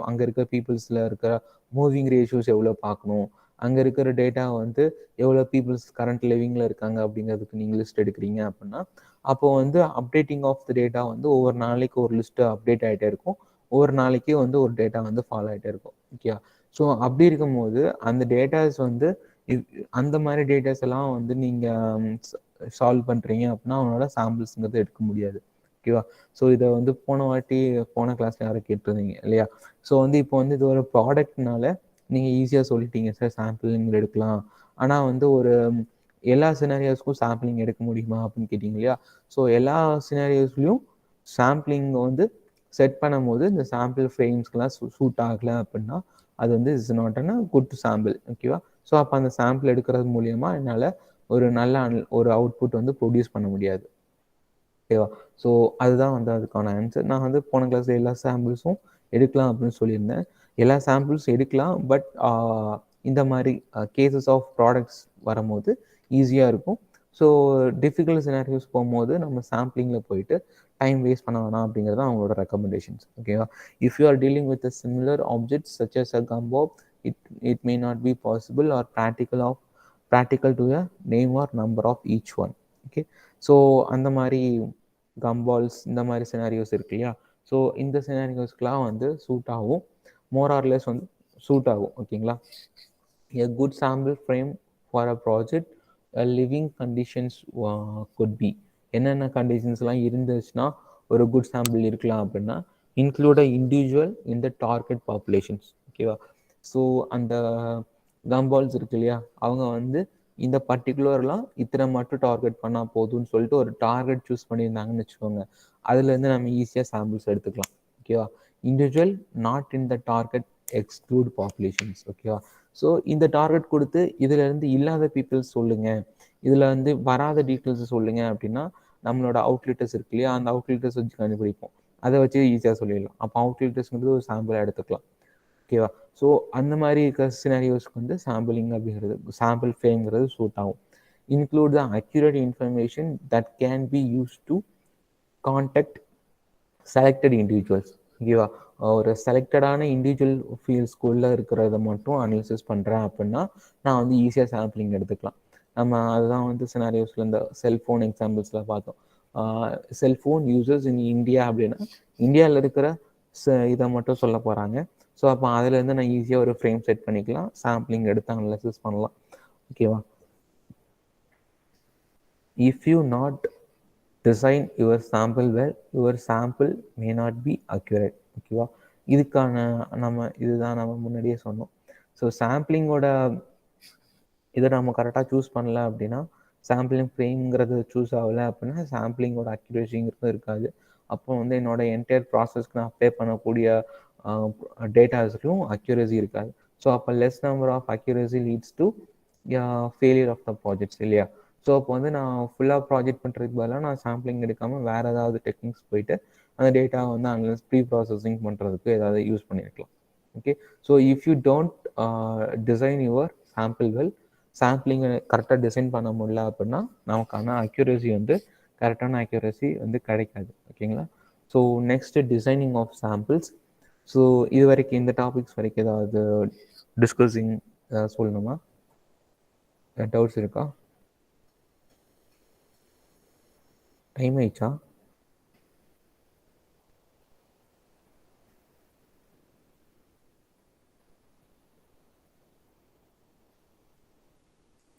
அங்கே இருக்கிற பீப்புள்ஸில் இருக்கிற மூவிங் ரேஷியோஸ் எவ்வளோ பார்க்கணும், அங்கே இருக்கிற டேட்டா வந்து எவ்வளோ பீப்புள்ஸ் கரண்ட் லிவிங்கில் இருக்காங்க அப்படிங்கிறதுக்கு நீங்கள் லிஸ்ட் எடுக்கிறீங்க அப்படின்னா அப்போது வந்து அப்டேட்டிங் ஆஃப் த டேட்டா வந்து ஒவ்வொரு நாளைக்கு ஒரு லிஸ்ட்டு அப்டேட் ஆகிட்டே இருக்கும், ஒவ்வொரு நாளைக்கு வந்து ஒரு டேட்டா வந்து ஃபாலோ ஆகிட்டே இருக்கும். ஓகே, ஸோ அப்படி இருக்கும்போது அந்த டேட்டாஸ் வந்து அந்த மாதிரி டேட்டாஸ் எல்லாம் வந்து நீங்கள் சால்வ் பண்ணுறீங்க அப்படின்னா அவனோட சாம்பிள்ஸுங்கிறது எடுக்க முடியாது. ஓகேவா? ஸோ இதை வந்து போன கிளாஸில் யாரும் கேட்டிருந்தீங்க இல்லையா? ஸோ வந்து இப்போ வந்து இது ஒரு ப்ராடக்ட்னால நீங்கள் ஈஸியாக சொல்லிட்டீங்க சார் சாம்பிள் நீங்கள் எடுக்கலாம், ஆனால் வந்து எல்லா சினாரியோஸ்க்கும் சாம்பிளிங் எடுக்க முடியுமா அப்படின்னு கேட்டிங்க இல்லையா? ஸோ எல்லா சினாரியோஸ்லையும் சாம்பிளிங் வந்து செட் பண்ணும்போது இந்த சாம்பிள் ஃப்ரேம்ஸ்க்கெலாம் சூட் ஆகலை அப்படின்னா அது வந்து is not an good sample. ஓகேவா? ஸோ அப்போ அந்த சாம்பிள் எடுக்கிறது மூலியமாக என்னால் ஒரு நல்ல ஒரு அவுட்புட் வந்து ப்ரொடியூஸ் பண்ண முடியாது. ஓகேவா? ஸோ அதுதான் வந்து அதுக்கான ஆன்சர். நான் வந்து போன கிளாஸில் எல்லா சாம்பிள்ஸும் எடுக்கலாம் அப்படின்னு சொல்லியிருந்தேன். எல்லா சாம்பிள்ஸும் எடுக்கலாம், பட் இந்த மாதிரி கேசஸ் ஆஃப் ப்ராடக்ட்ஸ் வரும்போது ஈஸியாக இருக்கும். ஸோ டிஃபிகல்ட் சினாரியோஸ் போகும்போது நம்ம சாம்பிளிங்கில் போயிட்டு டைம் வேஸ்ட் பண்ண வேணாம் அப்படிங்கிறது தான் அவங்களோட ரெக்கமெண்டேஷன்ஸ். ஓகேவா? If you are dealing with a similar objects such as a gumball, it may not be possible or practical to a name or number of each one. Okay, so அந்த மாதிரி கம்பால்ஸ் இந்த மாதிரி சினாரியோஸ் இருக்கு இல்லையா? ஸோ இந்த சினாரியோஸ்க்கெலாம் வந்து suit ஆகும், more or less வந்து சூட் ஆகும். ஓகேங்களா? A good sample frame for a project, a living conditions could be என்னென்ன கண்டிஷன்ஸ்லாம் இருந்துச்சுன்னா ஒரு குட் சாம்பிள் இருக்கலாம் அப்படின்னா include a individual in the target populations. ஓகேவா? ஸோ அந்த கம்பால்ஸ் இருக்கு இல்லையா, அவங்க வந்து இந்த பர்டிகுலர்லாம் இத்தனை மட்டும் டார்கெட் பண்ணால் போதும்னு சொல்லிட்டு ஒரு டார்கெட் சூஸ் பண்ணியிருந்தாங்கன்னு வச்சுக்கோங்க. அதுலேருந்து நம்ம ஈஸியாக சாம்பிள்ஸ் எடுத்துக்கலாம். ஓகேவா? Individual not in the target exclude populations. ஓகேவா? ஸோ இந்த டார்கெட் கொடுத்து இதுலேருந்து இல்லாத பீப்புள்ஸ் சொல்லுங்கள், இதில் வந்து வராத டீட்டெயில்ஸ் சொல்லுங்கள் அப்படின்னா நம்மளோட அவுட்லெட்டர்ஸ் இருக்கு இல்லையா, அந்த அவுட்லெட்டர்ஸ் வச்சு கண்டுபிடிப்போம். அதை வச்சு ஈஸியாக சொல்லிடலாம். அப்போ அவுட்லெட்டர்ஸ்ங்கிறது ஒரு சாம்பிளாக எடுத்துக்கலாம். ஓகேவா? ஸோ அந்த மாதிரி இருக்கிற சினாரியோஸ்க்கு வந்து சாம்பிளிங் அப்படிங்கிறது, சாம்பிள் ஃப்ரேம்ங்கிறது சூட் ஆகும். Include the accurate information that can be use to contact selected individuals. ஓகேவா? ஒரு செலக்டடான இண்டிவிஜுவல் ஃபீல்ட்ஸ்குள்ளே இருக்கிறத மட்டும் அனாலிசிஸ் பண்ணுறேன் அப்படின்னா நான் வந்து ஈஸியாக சாம்பிளிங் எடுத்துக்கலாம். நம்ம அதுதான் வந்து சினாரியோஸில் இந்த செல்ஃபோன் எக்ஸாம்பிள்ஸில் பார்த்தோம். செல்ஃபோன் யூசர்ஸ் இன் இந்தியா அப்படின்னா இந்தியாவில் இருக்கிற இதை மட்டும் சொல்ல போகிறாங்க. ஸோ அப்போ அதுலேருந்து நான் ஈஸியாக ஒரு ஃப்ரேம் செட் பண்ணிக்கலாம், சாம்பிளிங் எடுத்து அனலைசிஸ் பண்ணலாம். ஓகேவா? If you not design your sample well, your sample may not be accurate. ஓகேவா? இதுக்கான இதுதான் நம்ம முன்னாடியே சொன்னோம். ஸோ சாம்பிளிங்கோட இதை நம்ம கரெக்டாக சூஸ் பண்ணல அப்படின்னா, சாம்பிளிங் ஃப்ரேம்ங்கிறது சூஸ் ஆகலை அப்படின்னா சாம்பிளிங்கோட அக்யூரேசிங்கிறது இருக்காது. அப்போ வந்து என்னோட என்டையர் ப்ராசஸ்க்கு நான் அப்ளை பண்ணக்கூடிய டேட்டாஸ்க்கும் அக்யூரசி இருக்காது. ஸோ அப்போ less number of accuracy leads to failure of the projects இல்லையா? ஸோ அப்போ வந்து நான் ஃபுல்லாக ப்ராஜெக்ட் பண்ணுறதுக்கு பதிலாக நான் சாம்பிளிங் எடுக்காமல் வேறு ஏதாவது டெக்னிக்ஸ் போயிட்டு அந்த டேட்டாவை வந்து அனலைஸ் ப்ரீ ப்ராசஸிங் பண்ணுறதுக்கு ஏதாவது யூஸ் பண்ணியிருக்கலாம். Okay, so if you don't design your sample well, சாம்பிளிங்கை கரெக்டாக டிசைன் பண்ண முடியல அப்படின்னா நமக்கான அக்யூரசி வந்து கரெக்டான அக்யூரசி வந்து கிடைக்காது. ஓகேங்களா? So next designing of samples. So இது வரைக்கும் இந்த டாபிக்ஸ் வரைக்கும் ஏதாவது டிஸ்கஸிங் ஏதாவது சொல்லணுமா? டவுட்ஸ் இருக்கா? டைம் ஆயிடுச்சா?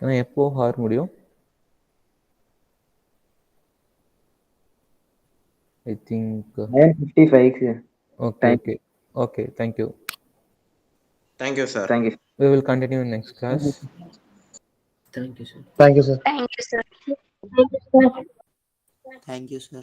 ஆனால் எப்போ ஹார் முடியும்? I think 9:55. Okay okay okay, thank you. Thank you, sir. Thank you. We will continue in next class. Thank you, sir. Thank you, sir. Thank you, sir. Thank you, sir.